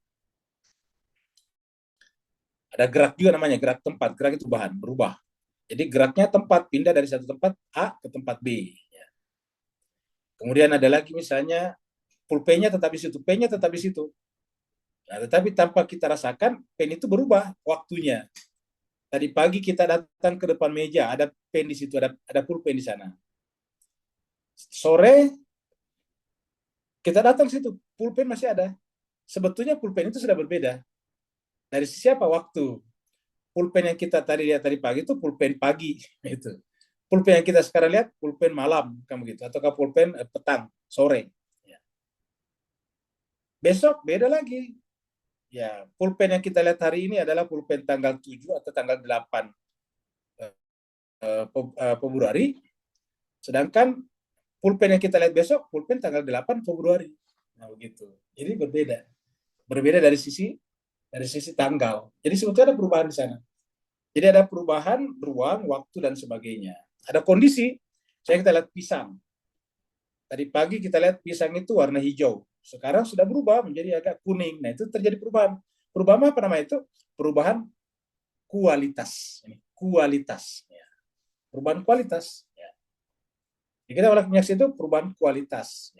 Ada gerak juga namanya gerak tempat, gerak itu berubah. Jadi geraknya tempat, pindah dari satu tempat A ke tempat B. Ya. Kemudian ada lagi misalnya pulpennya tetap di situ, pennya tetap di situ. Nah, tetapi tanpa kita rasakan, pen itu berubah waktunya. Tadi pagi kita datang ke depan meja, ada pen di situ, ada pulpen di sana. Sore kita datang ke situ, pulpen masih ada. Sebetulnya pulpen itu sudah berbeda. Dari siapa waktu? Pulpen yang kita tadi lihat tadi pagi itu pulpen pagi, itu. Pulpen yang kita sekarang lihat pulpen malam, kamu gitu, ataukah pulpen petang, sore. Ya. Besok beda lagi. Ya, pulpen yang kita lihat hari ini adalah pulpen tanggal 7 atau tanggal 8 Februari. Sedangkan pulpen yang kita lihat besok, pulpen tanggal 8 Februari. Nah, begitu. Jadi berbeda. Berbeda dari sisi tanggal. Jadi sebetulnya ada perubahan di sana. Jadi ada perubahan ruang, waktu, dan sebagainya. Ada kondisi, saya kita lihat pisang. Tadi pagi kita lihat pisang itu warna hijau. Sekarang sudah berubah menjadi agak kuning. Nah, itu terjadi perubahan. Perubahan apa namanya itu? Perubahan kualitas. Kualitas. Perubahan kualitas. Jadi kita menyaksikan itu perubahan kualitas.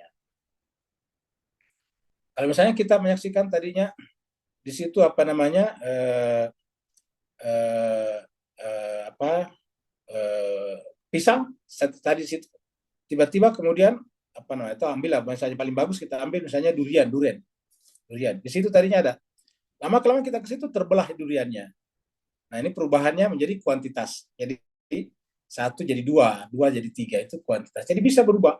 Kalau misalnya kita menyaksikan tadinya di situ pisang tadi situ, tiba-tiba kemudian itu ambil lah misalnya paling bagus kita ambil misalnya durian di situ tadinya ada, lama kelamaan kita ke situ terbelah duriannya. Nah, ini perubahannya menjadi kuantitas, jadi satu jadi dua jadi tiga, itu kuantitas. Jadi bisa berubah.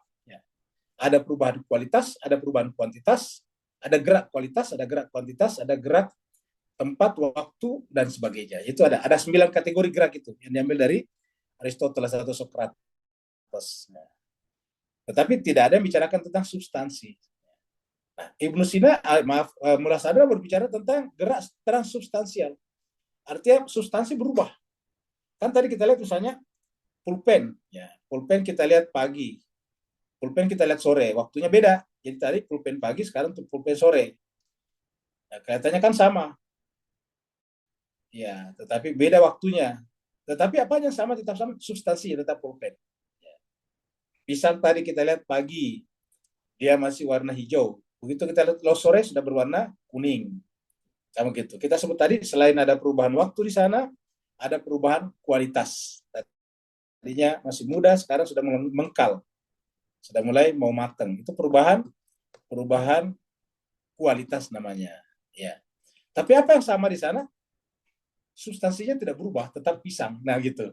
Ada perubahan kualitas, ada perubahan kuantitas, ada gerak kualitas, ada gerak kuantitas, ada gerak tempat, waktu, dan sebagainya. Itu ada 9 kategori gerak itu yang diambil dari Aristoteles atau Socrates. Tetapi tidak ada yang bicarakan tentang substansi. Nah, Ibnu Sina, Mullah Sadra berbicara tentang gerak transsubstansial. Artinya substansi berubah. Kan tadi kita lihat misalnya pulpen, pulpen kita lihat pagi, pulpen kita lihat sore, waktunya beda. Jadi tadi pulpen pagi, sekarang untuk pulpen sore. Nah, kelihatannya kan sama. Ya, tetapi beda waktunya. Tetapi apa yang sama tetap sama, substansi tetap pulpen. Ya. Pisang tadi kita lihat pagi, dia masih warna hijau. Begitu kita lihat lo sore sudah berwarna kuning. Sama gitu. Kita sebut tadi selain ada perubahan waktu di sana, ada perubahan kualitas. Tadinya masih muda, sekarang sudah mengkal, sudah mulai mau matang. Itu perubahan perubahan kualitas namanya. Ya. Tapi apa yang sama di sana? Substansinya tidak berubah, tetap pisang. Nah gitu.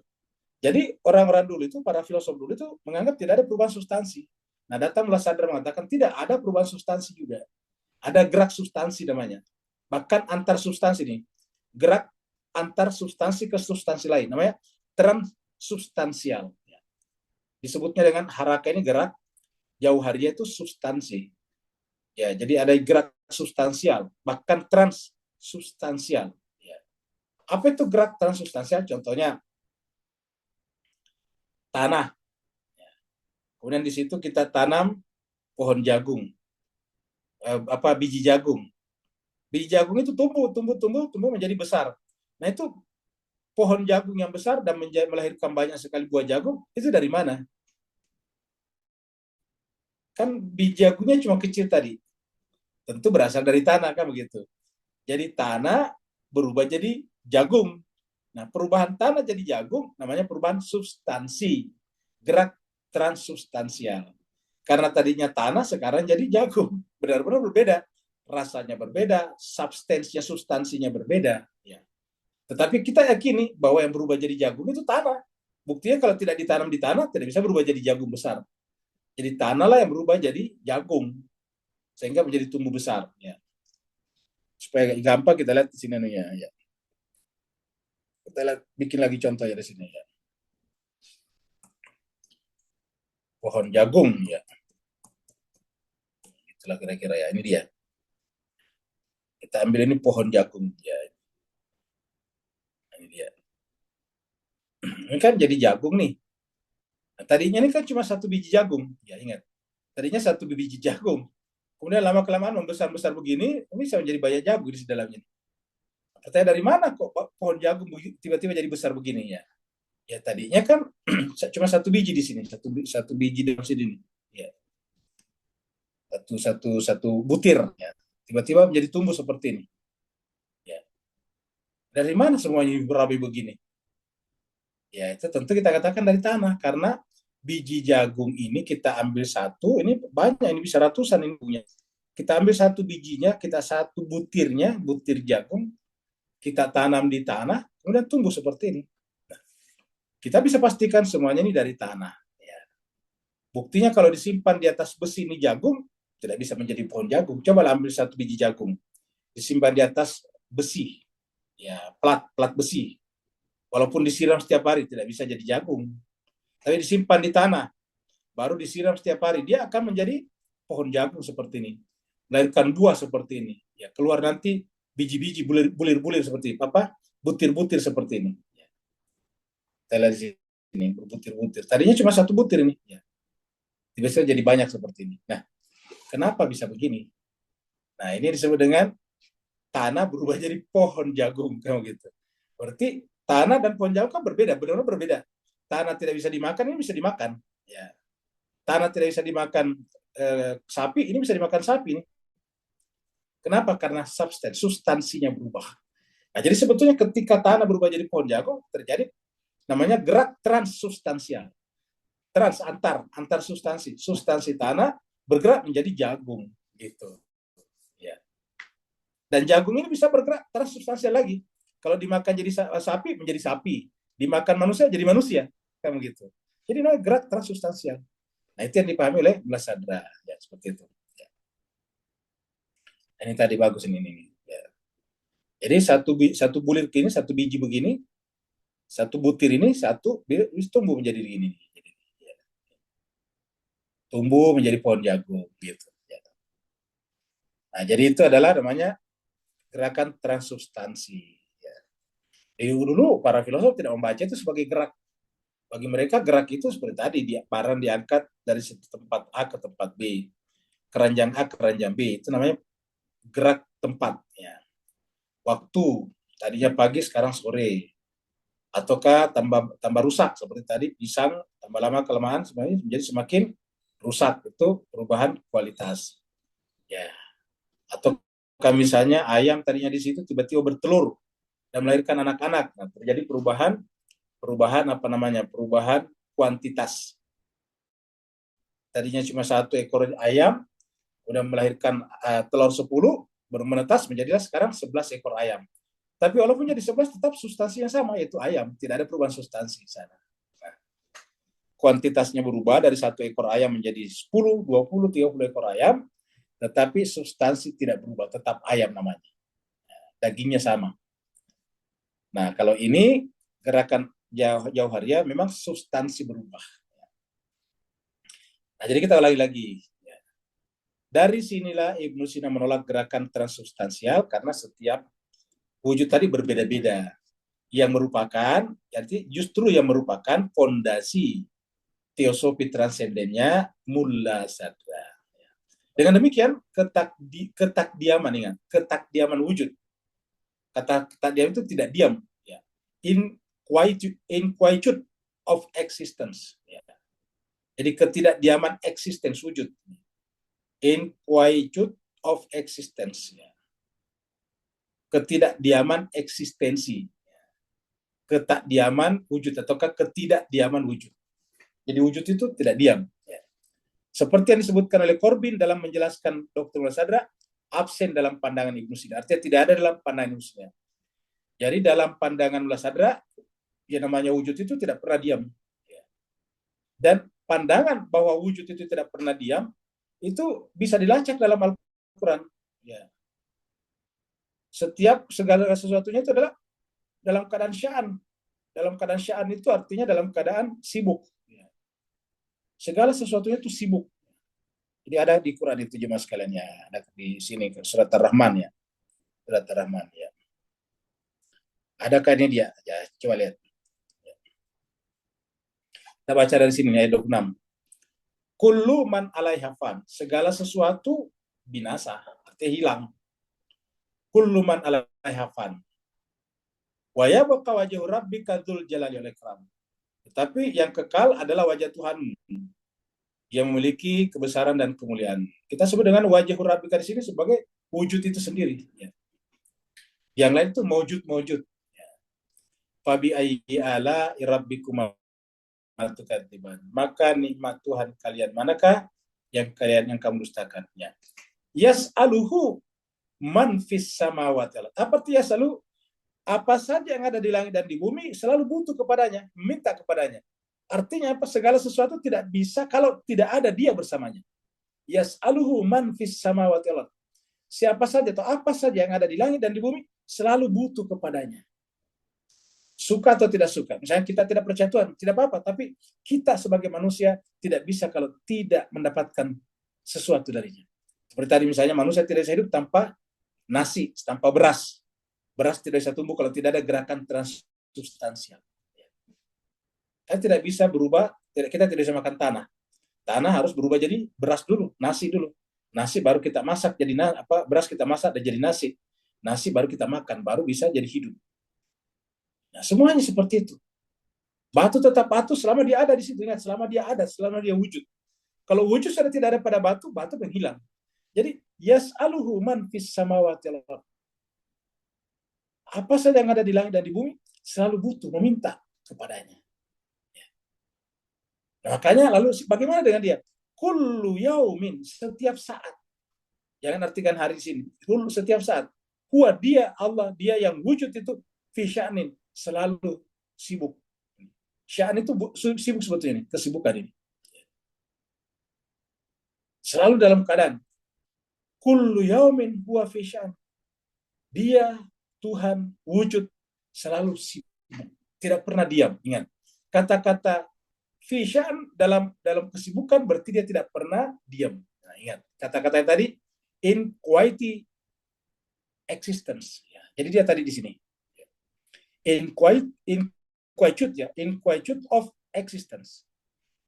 Jadi orang-orang dulu itu, para filosof dulu itu menganggap tidak ada perubahan substansi. Nah datanglah sadar mengatakan tidak ada perubahan substansi juga. Ada gerak substansi namanya. Bahkan antar substansi nih, gerak antar substansi ke substansi lain, namanya transsubstansial. Disebutnya dengan haraka ini gerak, jauh harinya itu substansi. Ya, jadi ada gerak substansial, bahkan transsubstansial. Ya. Apa itu gerak transsubstansial? Contohnya tanah. Kemudian di situ kita tanam pohon jagung, biji jagung. Biji jagung itu tumbuh menjadi besar. Nah itu pohon jagung yang besar dan melahirkan banyak sekali buah jagung, itu dari mana? Kan biji jagungnya cuma kecil tadi. Tentu berasal dari tanah, kan begitu. Jadi tanah berubah jadi jagung. Nah, perubahan tanah jadi jagung namanya perubahan substansi, gerak transsubstansial. Karena tadinya tanah, sekarang jadi jagung. Benar-benar berbeda. Rasanya berbeda, substansinya, substansinya berbeda. Ya. Tetapi kita yakini bahwa yang berubah jadi jagung itu tanah. Buktinya kalau tidak ditanam di tanah, tidak bisa berubah jadi jagung besar. Jadi tanah lah yang berubah jadi jagung, sehingga menjadi tumbuh besar. Ya. Supaya gampang kita lihat di sini ya. Kita lihat, bikin lagi contoh ya di sini ya. Pohon jagung ya. Itulah kira-kira ya. Ini dia. Kita ambil ini pohon jagung ya. Ini dia. Ini kan jadi jagung nih. Nah, tadinya ini kan cuma satu biji jagung. Ya ingat. Tadinya satu biji jagung. Kemudian lama kelamaan membesar-besar begini, ini bisa menjadi banyak jagung di dalamnya. Pertanyaan, dari mana kok pohon jagung tiba-tiba jadi besar begini ya? Ya tadinya kan cuma satu biji di sini, satu biji dalam sini. Ya. Satu butir ya. Tiba-tiba menjadi tumbuh seperti ini. Ya. Dari mana semuanya berapi begini? Ya itu tentu kita katakan dari tanah, karena biji jagung ini kita ambil satu, ini banyak, ini bisa ratusan ini punya. Kita ambil satu bijinya, kita satu butirnya, butir jagung, kita tanam di tanah, kemudian tumbuh seperti ini. Nah, kita bisa pastikan semuanya ini dari tanah. Ya. Buktinya kalau disimpan di atas besi ini jagung, tidak bisa menjadi pohon jagung. Coba ambil satu biji jagung, disimpan di atas besi, ya plat besi. Walaupun disiram setiap hari tidak bisa jadi jagung. Tapi disimpan di tanah, baru disiram setiap hari, dia akan menjadi pohon jagung seperti ini. Melahirkan buah seperti ini. Ya, keluar nanti biji-biji bulir-bulir seperti apa? Butir-butir seperti ini. Ya. Kita lihat di sini berbutir-butir. Tadinya cuma satu butir ini. Ya. Tiba-tiba jadi banyak seperti ini. Nah, kenapa bisa begini? Nah, ini disebut dengan tanah berubah jadi pohon jagung, kayak gitu. Berarti tanah dan pohon jagung kan berbeda, benar-benar berbeda. Tanah tidak bisa dimakan, ini bisa dimakan. Ya. Tanah tidak bisa dimakan sapi, ini bisa dimakan sapi. Kenapa? Karena substansinya berubah. Nah, jadi sebetulnya ketika tanah berubah jadi pohon jagung, terjadi namanya gerak transsubstansial. Antar substansi tanah bergerak menjadi jagung gitu. Ya. Dan jagung ini bisa bergerak transsubstansial lagi. Kalau dimakan jadi sapi menjadi sapi, dimakan manusia jadi manusia, kan begitu. Jadi namanya gerak transsubstansial. Nah, itu yang dipahami oleh Balasadra, ya seperti itu. Ya. Ini tadi bagus ini. Ya. Jadi satu bulir ini, satu biji begini, satu butir ini, satu tumbuh menjadi ini. Jadi, ya. Tumbuh menjadi pohon jagung, gitu. Ya. Nah, jadi itu adalah namanya gerakan transsubstansi. Ya. Jadi dulu para filosof tidak membaca itu sebagai gerak. Bagi mereka gerak itu seperti tadi, barang diangkat dari tempat A ke tempat B. keranjang A, keranjang B. Itu namanya gerak tempat. Ya. Waktu, tadinya pagi, sekarang sore. Ataukah tambah rusak, seperti tadi pisang, tambah lama kelamaan sebenarnya menjadi semakin rusak. Itu perubahan kualitas. Ya. Atau misalnya ayam tadinya di situ tiba-tiba bertelur dan melahirkan anak-anak. Nah, terjadi perubahan apa namanya? Perubahan kuantitas. Tadinya cuma 1 ekor ayam, udah melahirkan telur 10, baru menetas menjadilah sekarang 11 ekor ayam. Tapi walaupun jadi 11 tetap substansi yang sama, yaitu ayam. Tidak ada perubahan substansi di sana. Nah, kuantitasnya berubah dari 1 ekor ayam menjadi 10, 20, 30 ekor ayam, tetapi substansi tidak berubah, tetap ayam namanya. Dagingnya sama. Nah, kalau ini gerakan jauh haria memang substansi berubah. Nah, jadi kita ulangi lagi. Dari sinilah Ibnu Sina menolak gerakan transubstansial karena setiap wujud tadi berbeda-beda. Yang merupakan, jadi justru yang merupakan fondasi teosofi transendennya Mulla Sadra. Dengan demikian, ketakdiaman, ingat, ketakdiaman wujud. Kata ketakdiaman itu tidak diam. Ya. Inquietude of existence. Ya. Jadi ketidakdiaman existence wujud. Inquietude of existence. Ya. Ketidakdiaman eksistensi. Ketakdiaman wujud ataukah ketidakdiaman wujud. Jadi wujud itu tidak diam. Ya. Seperti yang disebutkan oleh Corbin dalam menjelaskan Dr. Sadra, absen dalam pandangan Ibnu Sina. Artinya tidak ada dalam pandangan Ibnu Sina. Jadi dalam pandangan Sadra, yang namanya wujud itu tidak pernah diam. Ya. Dan pandangan bahwa wujud itu tidak pernah diam, itu bisa dilacak dalam Al-Quran. Ya. Setiap segala sesuatunya itu adalah dalam keadaan sya'an. Dalam keadaan sya'an itu artinya dalam keadaan sibuk. Segala sesuatunya itu sibuk. Jadi ada di Quran itu jemaah sekalian ya. Ada di sini surat Ar-Rahman ya. Surat Ar-Rahman ya. Adakah ini dia? Ya, coba lihat. Kita baca dari sini ayat 26. Kullu man alaiha fan. Segala sesuatu binasa, artinya hilang. Kullu man alaiha fan. Wa yabqa wajhu rabbika dzul jalali wal ikram. Tetapi yang kekal adalah wajah Tuhan yang memiliki kebesaran dan kemuliaan. Kita sebut dengan wajah Rabbika di sini sebagai wujud itu sendiri. Ya. Yang lain itu mewujud. Ya. Fabi ayyi ala rabbikum tukadziban. Maka nikmat Tuhan kalian manakah yang kamu dustakan? Ya. Yas'aluhu man fis samawati. Apa arti yas'alu? Apa saja yang ada di langit dan di bumi selalu butuh kepadanya, minta kepadanya. Artinya apa? Segala sesuatu tidak bisa kalau tidak ada dia bersamanya. Yas'aluhu man fis samawati wal ardh. Siapa saja atau apa saja yang ada di langit dan di bumi selalu butuh kepadanya. Suka atau tidak suka. Misalnya kita tidak percaya Tuhan, tidak apa-apa. Tapi kita sebagai manusia tidak bisa kalau tidak mendapatkan sesuatu darinya. Seperti tadi misalnya manusia tidak bisa hidup tanpa nasi, tanpa beras. Beras tidak bisa tumbuh kalau tidak ada gerakan transsubstansial. Kita tidak bisa berubah, kita tidak bisa makan tanah. Tanah harus berubah jadi beras dulu, nasi dulu. Nasi baru kita masak jadi beras kita masak dan jadi nasi. Nasi baru kita makan, baru bisa jadi hidup. Nah, semuanya seperti itu. Batu tetap batu selama dia ada di situ. Ingat, selama dia ada, selama dia wujud. Kalau wujud sudah tidak ada pada batu, batu menghilang. Jadi, yas'aluhu man fis samawati wal ardh. Apa saja yang ada di langit dan di bumi selalu butuh, meminta kepadanya. Nah, makanya lalu bagaimana dengan dia? Kullu yaumin, setiap saat. Jangan artikan hari di sini. Kullu, setiap saat. Huwa, dia Allah, dia yang wujud itu fi sya'nin, selalu sibuk. Sya'an itu sibuk sebetulnya ini, kesibukan ini. Selalu dalam keadaan. Kullu yaumin huwa fi sya'an. Dia Tuhan wujud selalu sibuk. Tidak pernah diam. Ingat, kata-kata Fishan dalam kesibukan berarti dia tidak pernah diam. Nah, ingat kata-kata yang tadi inquietude existence. Ya, jadi dia tadi di sini inquietude ya, inquietude of existence.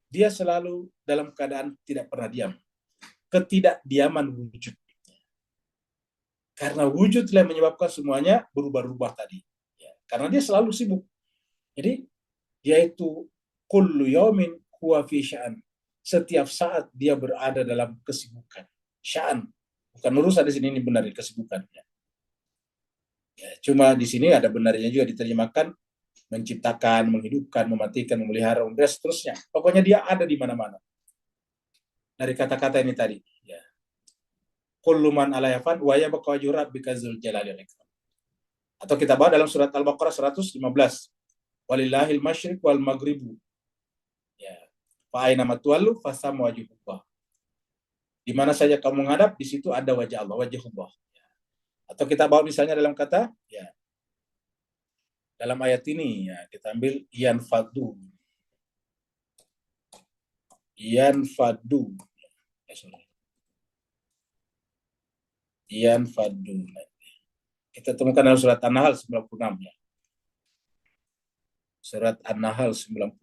Dia selalu dalam keadaan tidak pernah diam. ketidakdiaman wujud. Karena wujud yang menyebabkan semuanya berubah-ubah tadi. Ya, karena dia selalu sibuk. Jadi, yaitu kullu yaumin huwa fi sya'an. Setiap saat dia berada dalam kesibukan. Sya'an. Bukan urusan di sini, ini benar kesibukan. Ya, cuma di sini ada benarnya juga diterjemahkan menciptakan, menghidupkan, mematikan, memelihara, dan seterusnya. Pokoknya dia ada di mana-mana. Dari kata-kata ini tadi. Ya. Kullu man alaiha fan wa yabqa wajhu rabbika dzul jalali wal ikram. Atau kita bawa dalam surat Al-Baqarah 115. Walillahil masyriq wal maghribu. Ya. Fa aina ma tuwallu fasamma wajhullah. Di mana saja kamu menghadap, di situ ada wajah Allah, wajhullah. Ya. Atau kita bawa misalnya dalam kata, ya. Dalam ayat ini ya, kita ambil yanfadu. Yanfadu. Yanfadu. Kita temukan dalam surat An-Nahl 96 ya. Surat An-Nahl 96.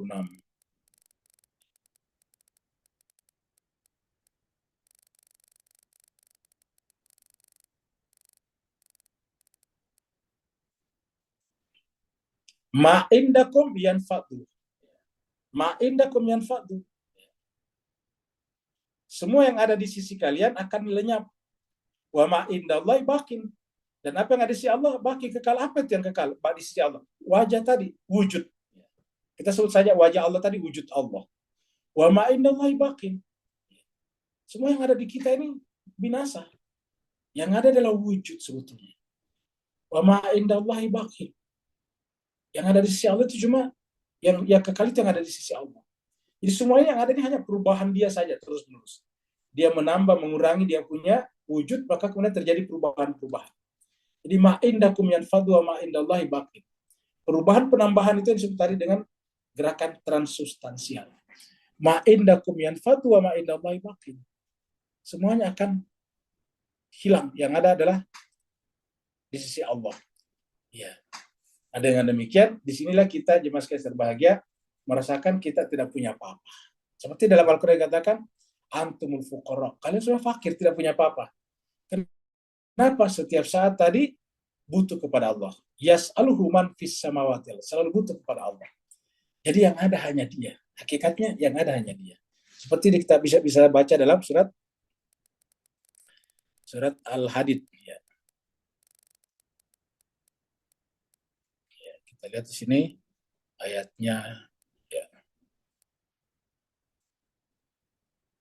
Ma'indakum yanfadu. Ma'indakum yanfadu. Semua yang ada di sisi kalian akan lenyap. Wa ma'indallahi bakin. Dan apa yang ada di sisi Allah baki kekal. Apa itu yang kekal? Di sisi Allah. Wajah tadi, wujud. Kita sebut saja wajah Allah tadi, wujud Allah. Wa ma'indallahi bakin. Semua yang ada di kita ini binasa. Yang ada adalah wujud sebetulnya. Wa ma'indallahi bakin. Yang ada di sisi Allah itu cuma yang kekal itu yang ada di sisi Allah. Jadi semuanya yang ada ini hanya perubahan dia saja terus-menerus. Dia menambah, mengurangi, dia punya wujud, maka kemudian terjadi perubahan-perubahan. Jadi ma'indakum yanfadu wa ma'indallahi baqi. Perubahan penambahan itu yang disebut tadi dengan gerakan transsubstansial. Ma'indakum yanfadu wa ma'indallahi baqi. Semuanya akan hilang. Yang ada adalah di sisi Allah. Ya. Nah, dengan demikian, disinilah kita jemaah sekalian berbahagia merasakan kita tidak punya apa-apa. Seperti dalam Al-Quran dikatakan, antumul fuqara. Kalian sudah fakir, tidak punya apa-apa. Kenapa setiap saat tadi butuh kepada Allah? Yas'aluhu man fis samawati. Selalu butuh kepada Allah. Jadi yang ada hanya Dia. Hakikatnya yang ada hanya Dia. Seperti kita bisa baca dalam surat Al-Hadid. Ya. Ya, kita lihat di sini ayatnya. Ya.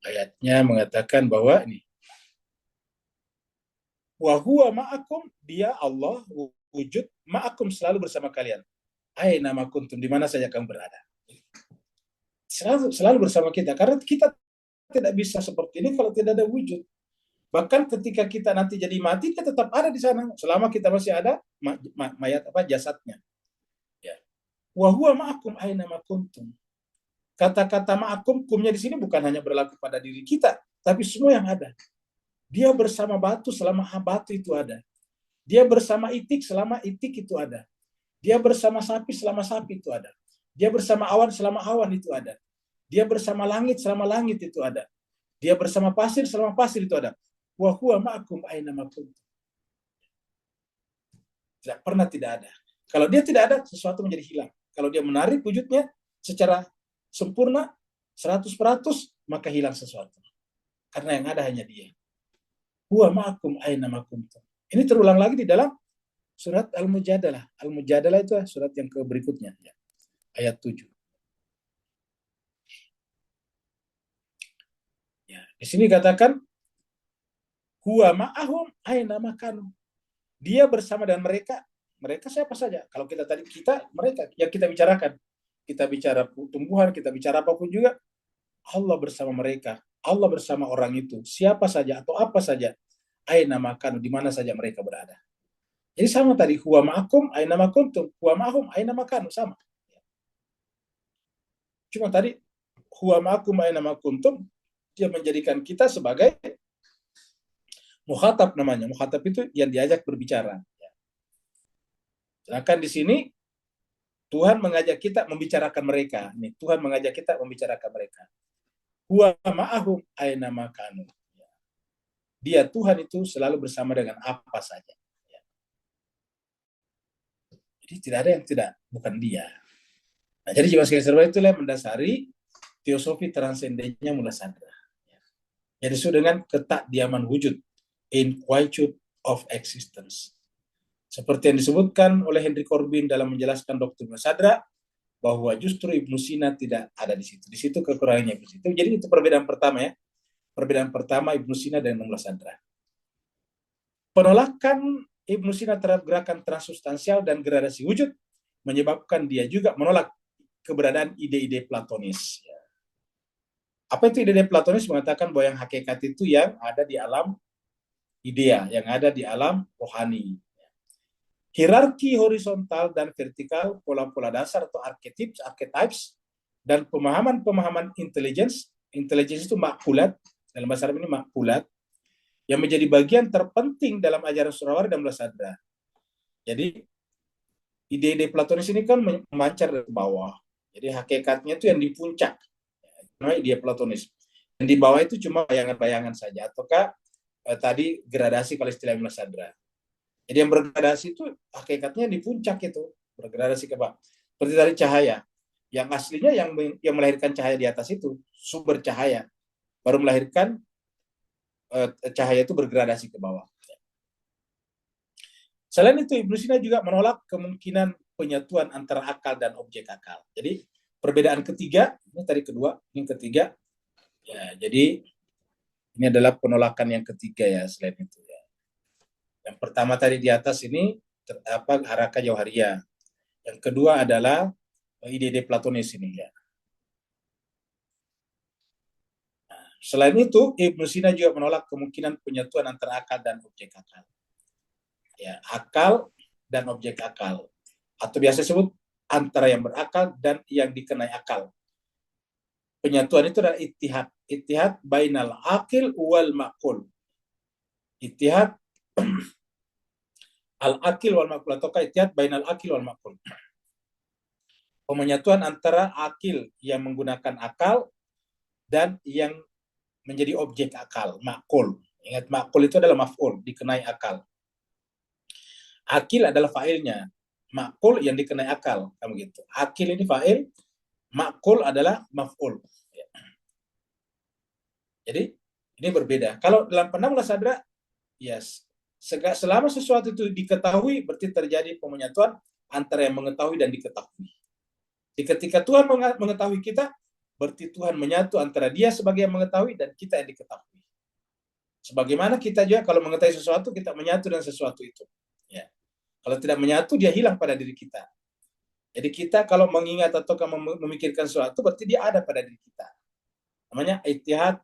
Ayatnya mengatakan bahwa ini wa huwa ma'akum, dia Allah wujud ma'akum, selalu bersama kalian. Aina ma kuntum, di mana saja kamu berada. Selalu bersama kita, karena kita tidak bisa seperti ini kalau tidak ada wujud. Bahkan ketika kita nanti jadi mati, kita tetap ada di sana selama kita masih ada mayat jasadnya. Ya. Wa huwa ma'akum aina ma kuntum. Kata-kata ma'akum, kumnya di sini bukan hanya berlaku pada diri kita, tapi semua yang ada. Dia bersama batu selama batu itu ada. Dia bersama itik selama itik itu ada. Dia bersama sapi selama sapi itu ada. Dia bersama awan selama awan itu ada. Dia bersama langit selama langit itu ada. Dia bersama pasir selama pasir itu ada. Wa huwa ma'akum aina ma kuntum. Tidak pernah tidak ada. Kalau dia tidak ada, sesuatu menjadi hilang. Kalau dia menarik wujudnya secara sempurna 100%, maka hilang sesuatu. Karena yang ada hanya Dia. Huwa ma'akum aina ma kuntum. Ini terulang lagi di dalam surat Al-Mujadalah. Al-Mujadalah itu surat yang berikutnya, ya. Ayat 7. Ya, di sini katakan huwa ma'ahum aina ma kanu. Dia bersama dengan mereka. Mereka siapa saja? Kalau kita tadi mereka yang kita bicarakan. Kita bicara tumbuhan, kita bicara apapun juga, Allah bersama mereka. Allah bersama orang itu, siapa saja atau apa saja, aina makan, di mana saja mereka berada. Jadi sama tadi, huwa ma'akum aina ma kuntum, huwa ma'ahum aina makan, sama. Cuma tadi huwa ma'akum aina ma kuntum, dia menjadikan kita sebagai mukhatab namanya. Mukhatab itu yang diajak berbicara. Sedangkan di sini Tuhan mengajak kita membicarakan mereka. Nih, Tuhan mengajak kita membicarakan mereka. Huwa ma'ahum aina ma kanu. dia Tuhan itu selalu bersama dengan apa saja. Jadi tidak ada yang tidak bukan dia. Nah, jadi jiwa serba itulah yang mendasari teosofi transendennya Mula Sadra. Yang disebut dengan ketakdiaman wujud, inquietude of existence. Seperti yang disebutkan oleh Henry Corbin dalam menjelaskan doktrin Mula Sadra, bahwa justru Ibnu Sina tidak ada di situ. Di situ kekurangannya Ibnu Sina. Jadi itu perbedaan pertama ya. Perbedaan pertama Ibnu Sina dan Mula Sadra. Penolakan Ibnu Sina terhadap gerakan transsubstansial dan gradasi wujud menyebabkan dia juga menolak keberadaan ide-ide Platonis. Apa itu ide-ide Platonis? Mengatakan bahwa yang hakikat itu yang ada di alam idea, yang ada di alam rohani. Hierarki horizontal dan vertikal, pola-pola dasar atau archetypes, dan pemahaman-pemahaman intelligence itu makulat, dalam bahasa Arab ini makulat, yang menjadi bagian terpenting dalam ajaran Surawardi dan Mula Sadra. Jadi, ide-ide Platonis ini kan memancar dari bawah. Jadi, hakikatnya itu yang di puncak. Namanya ide Platonis. Yang di bawah itu cuma bayangan-bayangan saja. Ataukah tadi gradasi kalau istilah Mula Sadra. Jadi yang bergradasi itu hakikatnya di puncak itu. Bergradasi ke bawah. Seperti tadi cahaya. Yang aslinya yang melahirkan cahaya di atas itu, sumber cahaya. Baru melahirkan cahaya itu bergradasi ke bawah. Selain itu, Ibnu Sina juga menolak kemungkinan penyatuan antara akal dan objek akal. Jadi perbedaan ketiga, ini tadi kedua, ini ketiga. Ya, jadi ini adalah penolakan yang ketiga ya selain itu ya. Yang pertama tadi di atas ini Haraka Jauharia. Yang kedua adalah ide-ide Platonis ini ya. Selain itu, Ibnu Sina juga menolak kemungkinan penyatuan antara akal dan objek akal. Ya, akal dan objek akal. Atau biasa disebut antara yang berakal dan yang dikenai akal. Penyatuan itu adalah ittihad. Ittihad bainal akil wal maqul. Ittihad al-akil wal maqul atau ittihad bainal akil wal maqul. Pemenyatuan antara akil yang menggunakan akal dan yang menjadi objek akal, makul. Ingat, makul itu adalah maf'ul, dikenai akal. Akil adalah fa'ilnya, makul yang dikenai akal, kamu gitu. Akil ini fa'il, makul adalah maf'ul. Jadi ini berbeda. Kalau dalam pandang Mula Sadra, yes, selama sesuatu itu diketahui, berarti terjadi pemenyatuan antara yang mengetahui dan diketahui. Jadi ketika Tuhan mengetahui kita, berarti Tuhan menyatu antara dia sebagai yang mengetahui dan kita yang diketahui. Sebagaimana kita juga kalau mengetahui sesuatu, kita menyatu dengan sesuatu itu. Ya. Kalau tidak menyatu, dia hilang pada diri kita. Jadi kita kalau mengingat atau memikirkan sesuatu, berarti dia ada pada diri kita. Namanya ittihad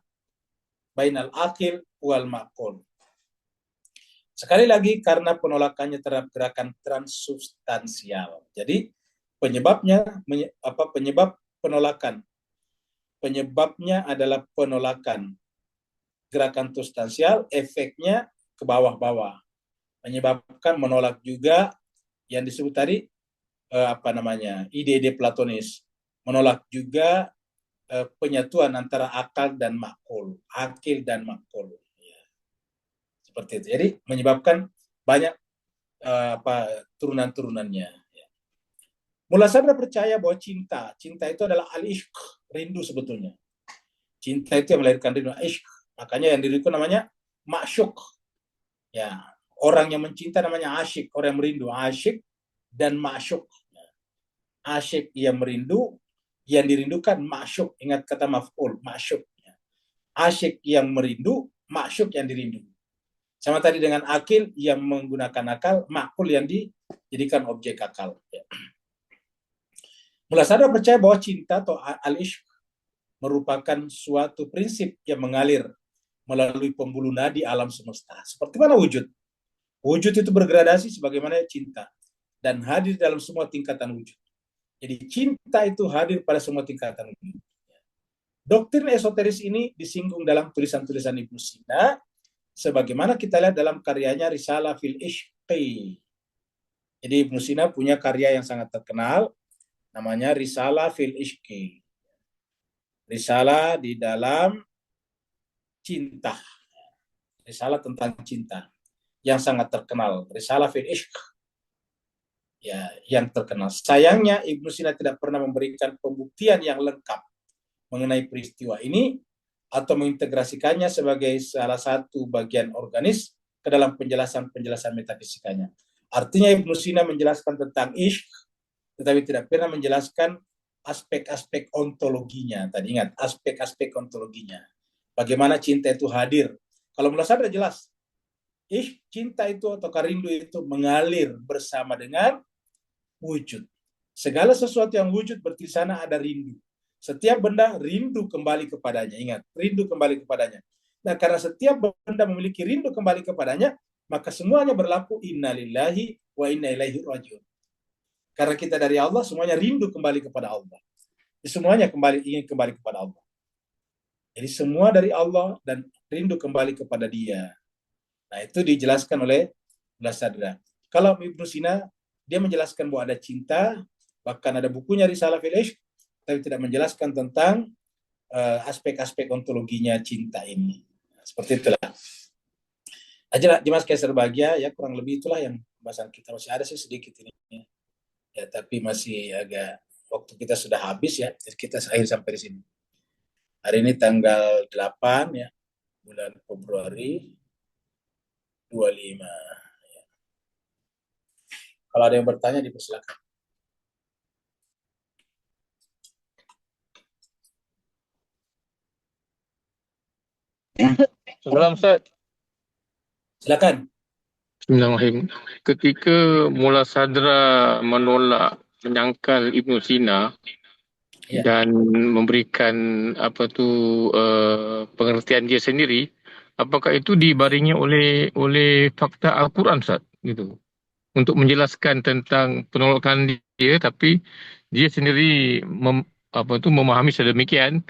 bainal akil wal maqul. Sekali lagi, karena penolakannya terhadap gerakan transsubstansial. Jadi penyebabnya penyebab penolakan. Penyebabnya adalah penolakan gerakan substansial, efeknya ke bawah-bawah. Menyebabkan menolak juga yang disebut tadi ide-ide Platonis. Menolak juga penyatuan antara akal dan makul, akil dan makul. Ya. Seperti itu. Jadi menyebabkan banyak turunan-turunannya. Ya. Mula Sadra percaya bahwa cinta itu adalah al-ishq, rindu sebetulnya. Cinta itu yang melahirkan rindu, ishq. Makanya yang diriku namanya masyuk. Ya, orang yang mencinta namanya asyik, orang yang merindu, asyik dan masyuk. Asyik yang merindu, yang dirindukan masyuk. Ingat kata maf'ul, masyuk. Asyik yang merindu, masyuk yang dirindu. Sama tadi dengan akil yang menggunakan akal, makul yang dijadikan objek akal. Ya. Mula Sadra percaya bahwa cinta atau al-ishq merupakan suatu prinsip yang mengalir melalui pembuluh nadi alam semesta. Seperti mana wujud? Wujud itu bergradasi sebagaimana cinta dan hadir dalam semua tingkatan wujud. Jadi cinta itu hadir pada semua tingkatan wujud. Doktrin esoteris ini disinggung dalam tulisan-tulisan Ibnu Sina, sebagaimana kita lihat dalam karyanya Risalah fil Ishqi. Jadi Ibnu Sina punya karya yang sangat terkenal, namanya Risalah fil Ishqi. Risalah di dalam cinta. risalah tentang cinta yang sangat terkenal, Risalah fil Ishq, ya, yang terkenal. Sayangnya Ibnu Sina tidak pernah memberikan pembuktian yang lengkap mengenai peristiwa ini atau mengintegrasikannya sebagai salah satu bagian organis ke dalam penjelasan-penjelasan metafisikanya. Artinya Ibnu Sina menjelaskan tentang ishq, tetapi tidak pernah menjelaskan aspek-aspek ontologinya. Tadi ingat, aspek-aspek ontologinya. Bagaimana cinta itu hadir. Kalau mulai sadar jelas, ishq, cinta itu atau rindu itu mengalir bersama dengan wujud. Segala sesuatu yang wujud berarti sana ada rindu. Setiap benda rindu kembali kepadanya. Ingat, rindu kembali kepadanya. Nah, karena setiap benda memiliki rindu kembali kepadanya, maka semuanya berlaku innalillahi wa inna ilaihi rajiun. Karena kita dari Allah, semuanya rindu kembali kepada Allah. Semuanya ingin kembali kepada Allah. Jadi semua dari Allah dan rindu kembali kepada Dia. Nah, itu dijelaskan oleh Sadra. Kalau Ibnu Sina, dia menjelaskan bahwa ada cinta, bahkan ada bukunya Risalah fil Ishq, tapi tidak menjelaskan tentang aspek-aspek ontologinya cinta ini. Seperti itulah. Aja Dimas Kaiser Bahagia, ya kurang lebih itulah yang pembahasan kita. Masih ada sih sedikit ini. Ya, tapi masih agak, waktu kita sudah habis ya, jadi kita akhir sampai di sini. Hari ini tanggal 8 ya, bulan Februari 25. Ya. Kalau ada yang bertanya dipersilakan. Salam Ustaz. Silakan. Bismillahirrahmanirrahim. Ketika Mula Sadra menolak, menyangkal Ibnu Sina Ya. dan memberikan pengertian dia sendiri, apakah itu dibaringi oleh fakta Al-Quran, Ustaz? Gitu. Untuk menjelaskan tentang penolakan dia, tapi dia sendiri memahami sedemikian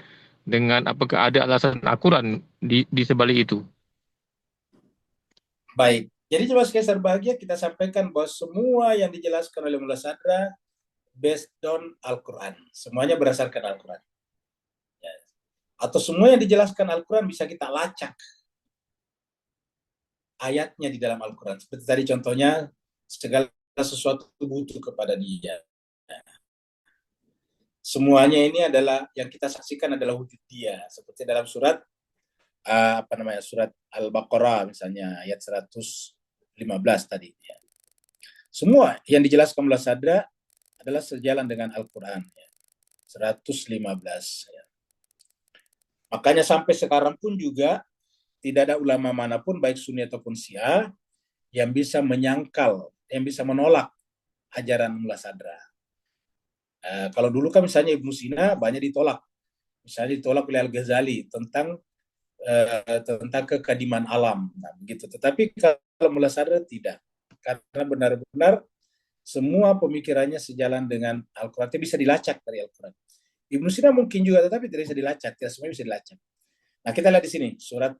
dengan apakah ada alasan Al-Quran di sebalik itu? Baik. Jadi Mas Kaisar Bahagia, kita sampaikan bahwa semua yang dijelaskan oleh Mullah Sadra based on Al-Quran. Semuanya berdasarkan Al-Quran. Ya. Atau semua yang dijelaskan Al-Quran bisa kita lacak ayatnya di dalam Al-Quran. Seperti tadi contohnya, segala sesuatu butuh kepada Dia. Semuanya ini adalah yang kita saksikan adalah wujud Dia. Seperti dalam surat surat Al-Baqarah misalnya ayat 115 tadi. Ya. Semua yang dijelaskan oleh Sadra adalah sejalan dengan Al-Quran. Ya. 115. Ya. Makanya sampai sekarang pun juga tidak ada ulama manapun baik Sunni ataupun Syiah yang bisa menyangkal, yang bisa menolak ajaran Mullah Sadra. Kalau dulu kan misalnya Ibnu Sina banyak ditolak. Misalnya ditolak oleh Al-Ghazali tentang kekadiman alam, nah, begitu. Tetapi kalau Mullah Sadra tidak, karena benar-benar semua pemikirannya sejalan dengan Al-Quran, bisa dilacak dari Al-Quran. Ibnu Sina mungkin juga, tetapi tidak bisa dilacak, tidak semuanya bisa dilacak. Nah, kita lihat di sini surat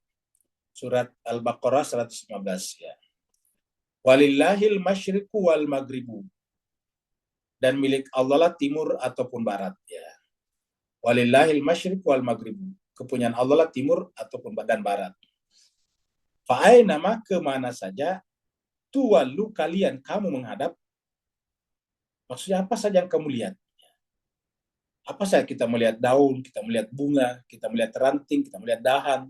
Al-Baqarah 115 ya. Walillahil masyriqu wal maghribu. Dan milik Allah lah timur ataupun barat ya. Walillahil masyriqu wal maghribu. Kepunyaan Allah lah timur ataupun dan barat. Fa'aina ma kemana saja tuwallu kalian kamu menghadap. Maksudnya apa saja yang kamu lihat? Apa saja kita melihat daun, kita melihat bunga, kita melihat ranting, kita melihat dahan,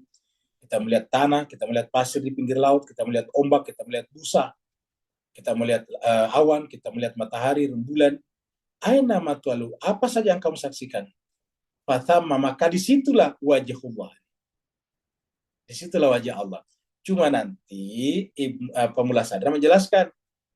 kita melihat tanah, kita melihat pasir di pinggir laut, kita melihat ombak, kita melihat busa, kita melihat awan, kita melihat matahari, rembulan. Aina matwalu, apa saja yang kamu saksikan? Fathamma, maka disitulah wajahullah. Disitulah wajah Allah. Cuma nanti Mullah Sadra menjelaskan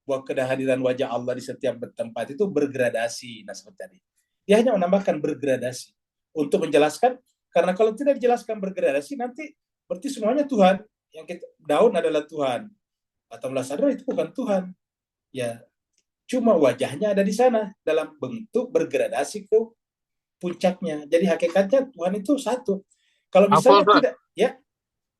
bahwa kehadiran wajah Allah di setiap tempat itu bergradasi. Nah, seperti tadi. Dia hanya menambahkan bergradasi untuk menjelaskan, karena kalau tidak dijelaskan bergradasi nanti berarti semuanya Tuhan. Yang daun adalah Tuhan. Atau Mullah Sadra itu bukan Tuhan. Ya, cuma wajahnya ada di sana dalam bentuk bergradasi ke puncaknya. Jadi hakikatnya Tuhan itu satu. Kalau misalnya tidak, ya.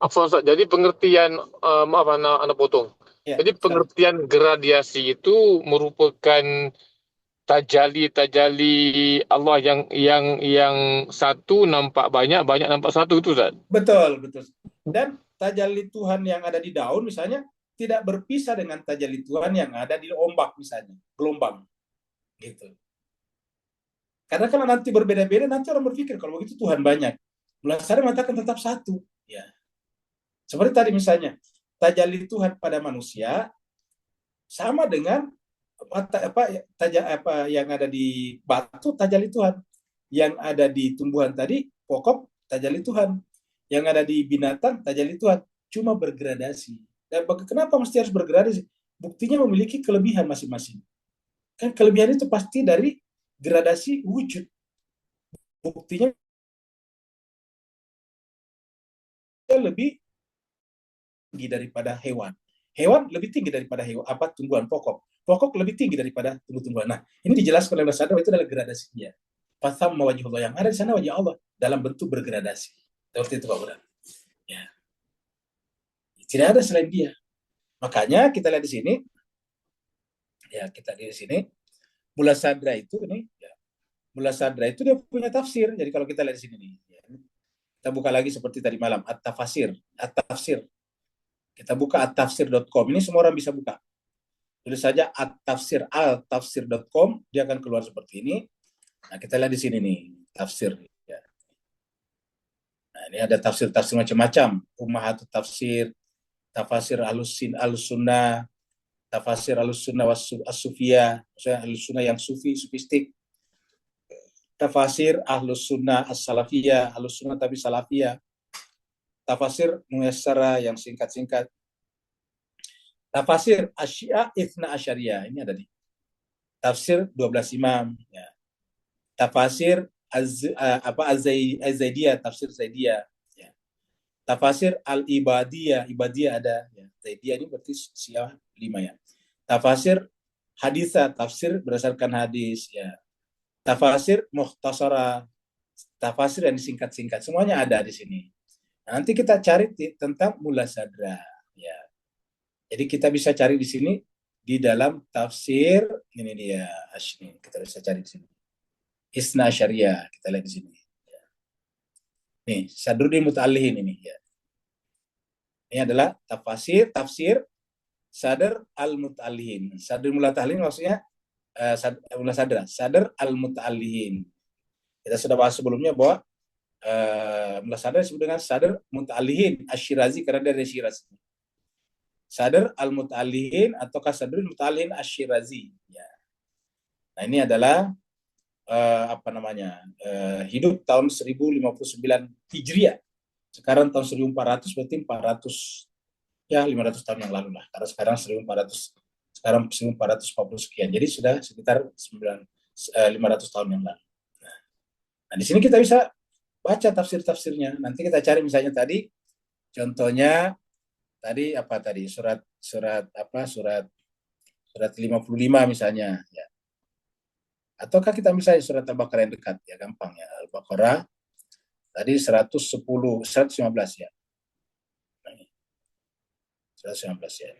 Ustaz. Jadi pengertian, maaf anak potong. Ya, jadi pengertian gradiasi itu merupakan tajali Allah yang satu nampak banyak, banyak nampak satu itu, Ustaz. Betul. Dan tajalli Tuhan yang ada di daun misalnya tidak berpisah dengan tajalli Tuhan yang ada di ombak misalnya, gelombang gitu. Karena kalau nanti berbeda-beda, nanti orang berpikir kalau begitu Tuhan banyak. Mulasada mengatakan tetap satu. Ya. Seperti tadi misalnya, tajalli Tuhan pada manusia sama dengan apa yang ada di batu tajalli Tuhan, yang ada di tumbuhan tadi pokok tajalli Tuhan, yang ada di binatang tajalli Tuhan, cuma bergradasi. Dan kenapa mesti harus bergradasi? Buktinya memiliki kelebihan masing-masing. Kan kelebihan itu pasti dari gradasi wujud. Buktinya lebih tinggi daripada hewan. Hewan lebih tinggi daripada hewan, apa tumbuhan pokok. Pokok lebih tinggi daripada tumbuh-tumbuhan. Nah, ini dijelaskan oleh Rasulullah itu adalah gradasinya. Fatham wajah Allah, yang ada di sana wajah Allah dalam bentuk bergradasi. Seperti itu Pak Budan. Ya. Tidak ada selain dia. Makanya kita lihat di sini, ya kita lihat di sini, Mula Sadra itu nih, ya, Mula Sadra itu dia punya tafsir. Jadi kalau kita lihat di sini nih, ya, kita buka lagi seperti tadi malam, At-Tafasir, At-Tafsir. Kita buka at-tafsir.com. Ini semua orang bisa buka. Tulis saja at-tafsir, al-tafsir.com, dia akan keluar seperti ini. Nah, kita lihat di sini nih, tafsir. Ya. Nah, ini ada tafsir-tafsir macam-macam. Ummahatut tafsir, tafasir al-sunnah, tafasir al-sunnah was-sufiyah, maksudnya al-sunnah yang sufistik. Tafasir ahlus sunnah as-salafiyah, ahlus sunnah tapi salafiyah. Tafasir muyassara yang singkat-singkat. Tafasir Asyi'a Ithna Asyariyah, ini ada di tafsir 12 imam. Ya. Tafasir Az-Zaidiyah, tafsir Zaidiyah. Ya. Tafasir Al-Ibadiyah, Ibadiyah ada. Ya. Zaidiyah ini berarti Syiah 5 ya. Tafasir Haditha, tafsir berdasarkan hadis. Ya. Tafasir Mukhtasara, tafasir yang disingkat-singkat. Semuanya ada di sini. Nah, nanti kita cari tentang Mula Sadra. Ya. Jadi kita bisa cari di sini di dalam tafsir ini dia Ashni, kita bisa cari di sini. Isna Syariah, kita lihat di sini. Nih, Sadruddin Muta'allihin ini ya. Ini adalah tafsir Sadr al-Muta'allihin. Sadr Muta'allihin maksudnya Sadr al-Muta'allihin. Kita sudah bahas sebelumnya bahwa Mula Sadr disebut dengan Sadr Muta'allihin Asy-Syirazi karena dari Syiraz. Sadr al-Muta'allihin ataukah Sadrul Muta'allihin Asy-Syirazi. Ya. Nah, ini adalah hidup tahun 1059 Hijriah. Sekarang tahun 1400 berarti 400 ya 500 tahun yang lalu lah. Karena sekarang 1440 sekian. Jadi sudah sekitar 500 tahun yang lalu. Nah, di sini kita bisa baca tafsir-tafsirnya. Nanti kita cari misalnya tadi contohnya tadi apa tadi surat 55 misalnya ya. Ataukah kita misalnya surat Al-Baqarah yang dekat ya, gampang ya. Al-Baqarah tadi 115 ya. 115 ya.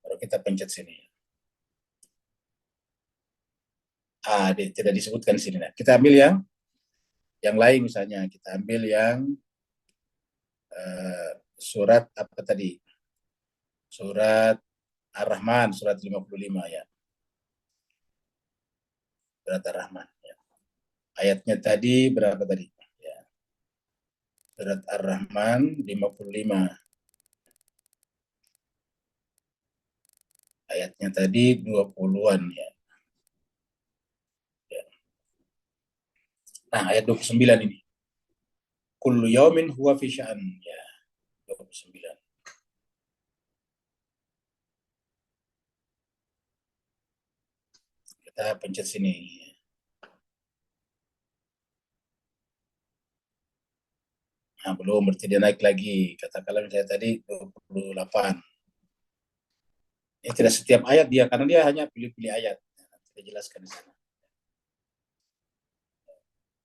Baru kita pencet sini. Tidak disebutkan di sini. Nah, kita ambil yang lain misalnya. Kita ambil yang surat apa tadi? Surat Ar-Rahman, surat 55 ya. Surat Ar-Rahman ya. Ayatnya tadi berapa tadi? Ya. Surat Ar-Rahman 55. Ayatnya tadi 20-an ya. Nah, ayat 29 ini. Kullu yaumin huwa fi sya'an. Ya, 29. Kita pencet sini. Nah, belum berarti dia naik lagi. Katakanlah misalnya tadi 28. Ini tidak setiap ayat dia, karena dia hanya pilih-pilih ayat. Kita jelaskan di sana.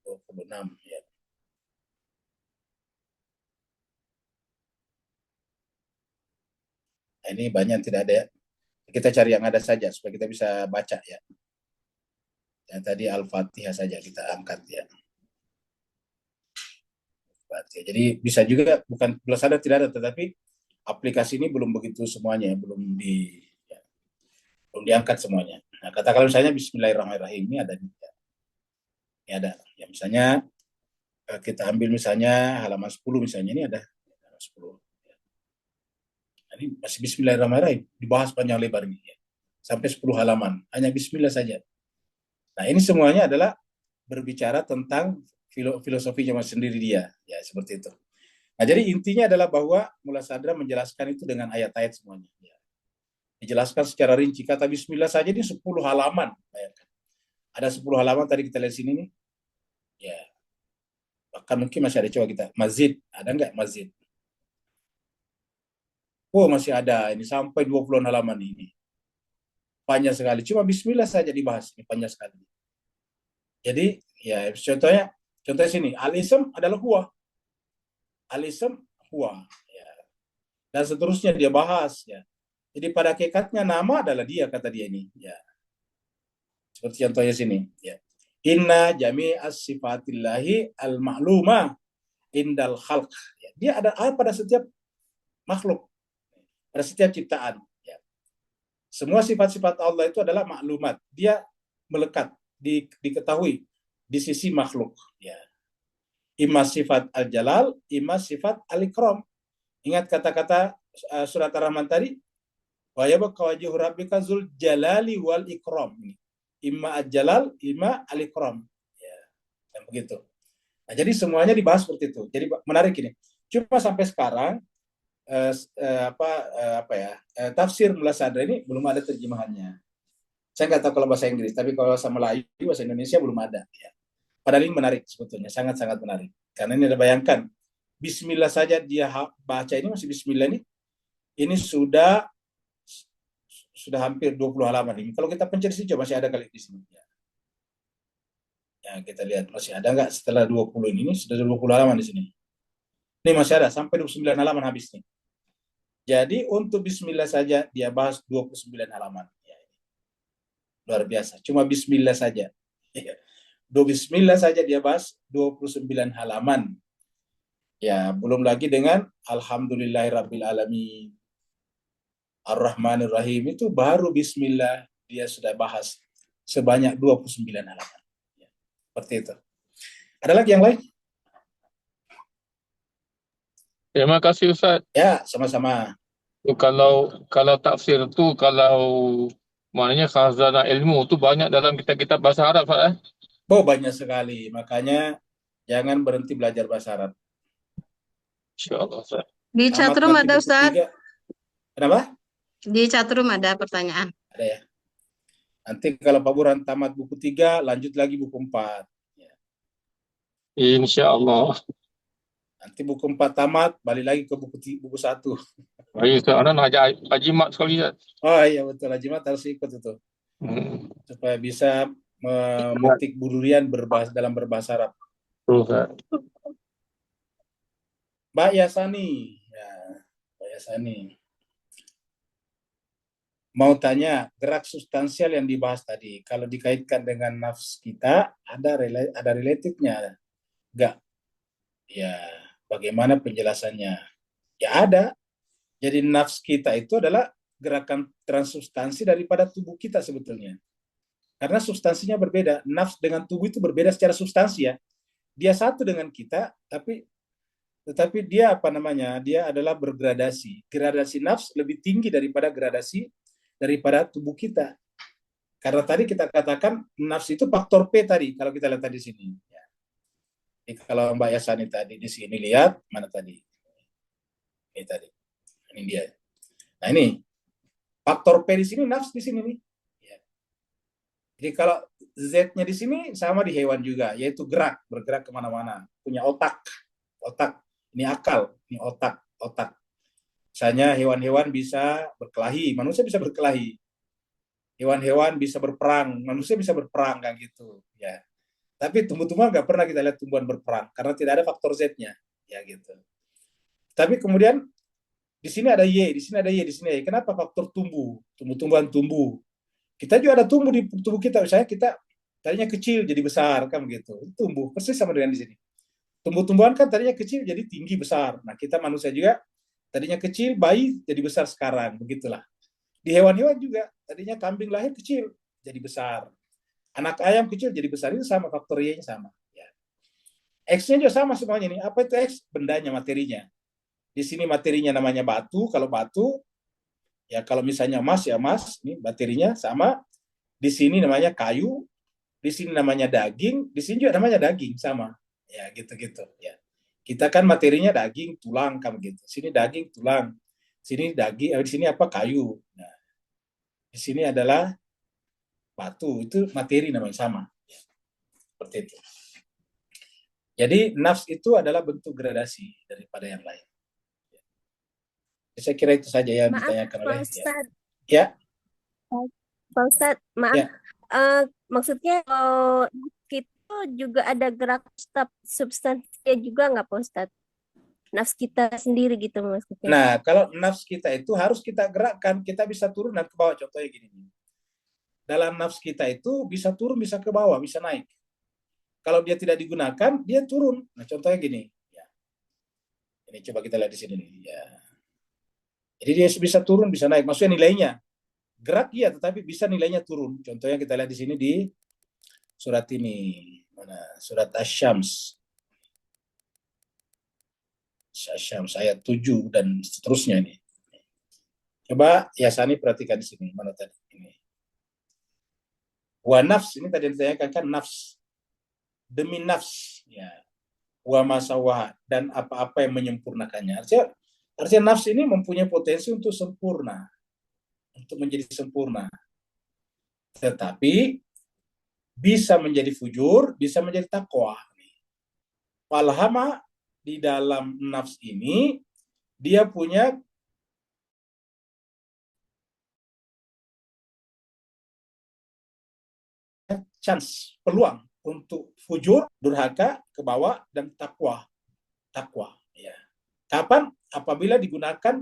26 ya. Nah, ini banyak tidak ada ya. Kita cari yang ada saja supaya kita bisa baca ya. Yang tadi Al-Fatihah saja kita angkat ya. hebat ya. Jadi bisa juga bukan bawah sadar tidak ada, tetapi aplikasi ini belum begitu semuanya, ya, belum diangkat semuanya. Nah, katakanlah misalnya Bismillahirrahmanirrahim ini ada, ini ada. Ya misalnya kita ambil misalnya halaman 10 misalnya ini ada halaman 10. Nah, ini masih Bismillahirrahmanirrahim dibahas panjang lebar ini ya. Sampai 10 halaman, hanya Bismillah saja. Nah, ini semuanya adalah berbicara tentang filosofinya sendiri dia, ya seperti itu. Nah, jadi intinya adalah bahwa Mullah Sadra menjelaskan itu dengan ayat-ayat semuanya. Ya. Dijelaskan secara rinci. Kata Bismillah saja ini 10 halaman. Bayangkan. Ada 10 halaman tadi kita lihat sini nih. Ya, bahkan mungkin masih ada, coba kita. Masjid, ada nggak masjid? Oh, masih ada. Ini sampai 20 halaman ini. Panjang sekali. Cuma Bismillah saja dibahas. Ini panjang sekali. Jadi, ya contohnya sini. Al-Ism adalah huwa. Al-Ism huwa. Ya. Dan seterusnya dia bahas. Ya. Jadi pada hakikatnya nama adalah dia, kata dia ini. Ya. Seperti contohnya sini. Ya. Inna jami'as sifatillahi al-ma'lumah indal khalq. Ya. Dia ada pada setiap makhluk. Pada setiap ciptaan. Ya. Semua sifat-sifat Allah itu adalah maklumat. Dia melekat, diketahui di sisi makhluk. Ya. Imma sifat al-jalal, imma sifat al-ikram. Ingat kata-kata surat Ar-Rahman tadi? Wa yabqa wajhu rabbika dzul jalali wal ikram. Imma al-jalal, imma al-ikram. Ya, dan begitu. Nah, jadi semuanya dibahas seperti itu. Jadi menarik ini. Cuma sampai sekarang tafsir Mullah Sadra ini belum ada terjemahannya. Saya nggak tahu kalau bahasa Inggris, tapi kalau bahasa Melayu, bahasa Indonesia belum ada. Ya. Padahal ini menarik sebetulnya, sangat-sangat menarik. Karena ini ada bayangkan, Bismillah saja dia baca ini masih Bismillah ini sudah hampir 20 halaman ini. Kalau kita pencet sih coba masih ada kali di sini. Ya, kita lihat masih ada nggak setelah 20 ini sudah 20 halaman di sini. Ini masih ada sampai 29 halaman habis nih. Jadi untuk Bismillah saja dia bahas 29 halaman. Ya, luar biasa. Cuma Bismillah saja. Bismillah saja dia bahas 29 halaman. Ya, belum lagi dengan Alhamdulillahirrabbilalamin. Ar-Rahmanir-Rahim itu baru Bismillah dia sudah bahas sebanyak 29 halaman. Ya, seperti itu. Ada lagi yang lain? Terima kasih Ustaz. Ya, sama-sama. Kalau tafsir tu, kalau maknanya khazanah ilmu tu banyak dalam kitab-kitab bahasa Arab, Ustaz. Oh, banyak sekali. Makanya jangan berhenti belajar bahasa Arab. InsyaAllah, Ustaz. Di Tamat chatroom nanti ada buku Ustaz. 3. Kenapa? Di chatroom ada pertanyaan. Ada ya. Nanti kalau Pak Burhan tamat buku 3, lanjut lagi buku 4. Ya. InsyaAllah. Nanti buku 4 tamat, balik lagi ke buku 1. Baik, Ustaz. Anak nak haji mat sekali, Ustaz. Oh iya, betul. Hajimat harus ikut itu. Supaya bisa memetik durian dalam berbahasa Arab. Betul, Ustaz. Mbak Yasani. Ya, Mbak Yasani. Mau tanya, gerak substansial yang dibahas tadi, kalau dikaitkan dengan nafs kita, ada relatifnya? Enggak. Ya, bagaimana penjelasannya? Ya ada. Jadi nafs kita itu adalah gerakan transubstansi daripada tubuh kita sebetulnya. Karena substansinya berbeda. Nafs dengan tubuh itu berbeda secara substansi ya. Dia satu dengan kita, tetapi dia dia adalah bergradasi. Gradasi nafs lebih tinggi daripada tubuh kita. Karena tadi kita katakan nafs itu faktor P tadi, kalau kita lihat tadi sini. Ya. Jadi kalau Mbak Yasani tadi di sini lihat, mana tadi? Ini tadi. Ini dia. Nah ini, faktor P di sini, nafs di sini nih. Ya. Jadi kalau Z-nya di sini sama di hewan juga, yaitu bergerak kemana-mana. Punya otak. Ini akal, ini otak. Misalnya hewan-hewan bisa berkelahi, manusia bisa berkelahi. Hewan-hewan bisa berperang, manusia bisa berperang kan gitu. Ya. Tapi tumbuh-tumbuhan nggak pernah kita lihat tumbuhan berperang karena tidak ada faktor Z-nya, ya gitu. Tapi kemudian di sini ada Y, di sini ada Y, di sini ada Y. Kenapa faktor tumbuh-tumbuhan tumbuh? Kita juga ada tumbuh di tubuh kita, misalnya kita tadinya kecil jadi besar kan begitu. Tumbuh persis sama dengan di sini. Tumbuh-tumbuhan kan tadinya kecil jadi tinggi besar. Nah, kita manusia juga tadinya kecil, bayi jadi besar sekarang, begitulah. Di hewan-hewan juga, tadinya kambing lahir kecil jadi besar. Anak ayam kecil jadi besar, itu sama, faktor Y-nya sama. Ya. X-nya juga sama semuanya nih. Apa itu X? Bendanya, materinya. Di sini materinya namanya batu, kalau batu, ya kalau misalnya emas, ya emas, ini materinya sama. Di sini namanya kayu, di sini namanya daging, di sini juga namanya daging, sama. Ya, gitu-gitu. Ya. Kita kan materinya daging, tulang, kan gitu. Sini daging, tulang. Sini daging, di sini apa? Kayu. Nah, di sini adalah batu, itu materi namanya sama. Seperti itu. Jadi nafs itu adalah bentuk gradasi daripada yang lain. Saya kira itu saja yang Maaf, ditanyakan Pak oleh Ustadz. ya. Pak Ustadz, maaf. Ya. Maksudnya kalau kita juga ada gerak substansinya juga nggak Pak Ustadz? Nafs kita sendiri gitu maksudnya. Nah, kalau nafs kita itu harus kita gerakkan, kita bisa turun dan ke bawah. Contohnya gini. Dalam nafs kita itu bisa turun, bisa ke bawah, bisa naik. Kalau dia tidak digunakan, dia turun. Nah, contohnya gini. Ya. Ini coba kita lihat di sini nih. Ya. Jadi dia bisa turun, bisa naik. Maksudnya nilainya. Gerak iya, tetapi bisa nilainya turun. Contohnya kita lihat di sini di surat ini. Mana? Surat Asy-Syams. Asy-Syams ayat 7 dan seterusnya ini. Coba ya Sani perhatikan di sini. Mana tadi? Ini. Wa nafs, ini tadi yang ditanyakan kan nafs. Demi nafs. Ya. Wa masawah, dan apa-apa yang menyempurnakannya. Artinya nafs ini mempunyai potensi untuk sempurna. Untuk menjadi sempurna. Tetapi bisa menjadi fujur, bisa menjadi takwa. Falhama di dalam nafs ini dia punya chance, peluang untuk fujur, durhaka, ke bawah, dan takwa. Takwa. Ya. Kapan? Apabila digunakan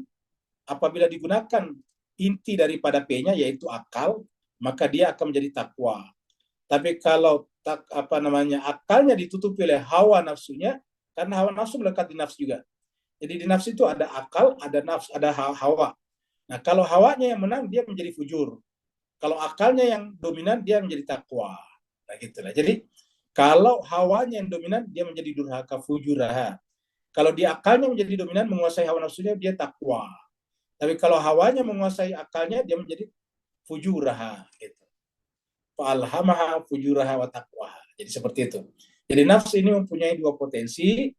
inti daripada P-nya yaitu akal, maka dia akan menjadi takwa. Tapi kalau akalnya ditutupi oleh hawa nafsunya, karena hawa nafsu melekat di nafsu juga. Jadi di nafsu itu ada akal, ada nafsu, ada hawa. Nah, kalau hawanya yang menang, dia menjadi fujur. Kalau akalnya yang dominan, dia menjadi takwa. Nah, gitulah. Jadi kalau hawanya yang dominan, dia menjadi durhaka, fujuraha. Kalau dia akalnya menjadi dominan, menguasai hawa nafsunya, dia takwa. Tapi kalau hawanya menguasai akalnya, dia menjadi fujuraha. Gitu. Fa'alhamaha fujuraha wa taqwaha. Jadi seperti itu. Jadi nafsu ini mempunyai dua potensi,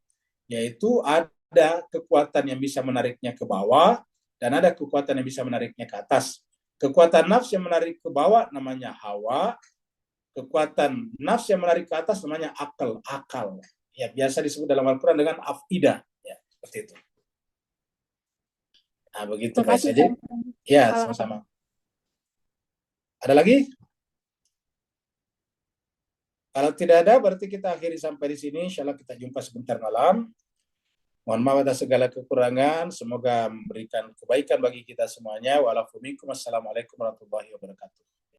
yaitu ada kekuatan yang bisa menariknya ke bawah, dan ada kekuatan yang bisa menariknya ke atas. Kekuatan nafsu yang menarik ke bawah namanya hawa, kekuatan nafsu yang menarik ke atas namanya akal. Ya, biasa disebut dalam Al-Quran dengan afidah. Ya, seperti itu. Nah, begitu Pak saja. Ya, sama-sama. Ada lagi? Kalau tidak ada, berarti kita akhiri sampai di sini. Insya Allah kita jumpa sebentar malam. Mohon maaf atas segala kekurangan. Semoga memberikan kebaikan bagi kita semuanya. Wassalamualaikum warahmatullahi wabarakatuh.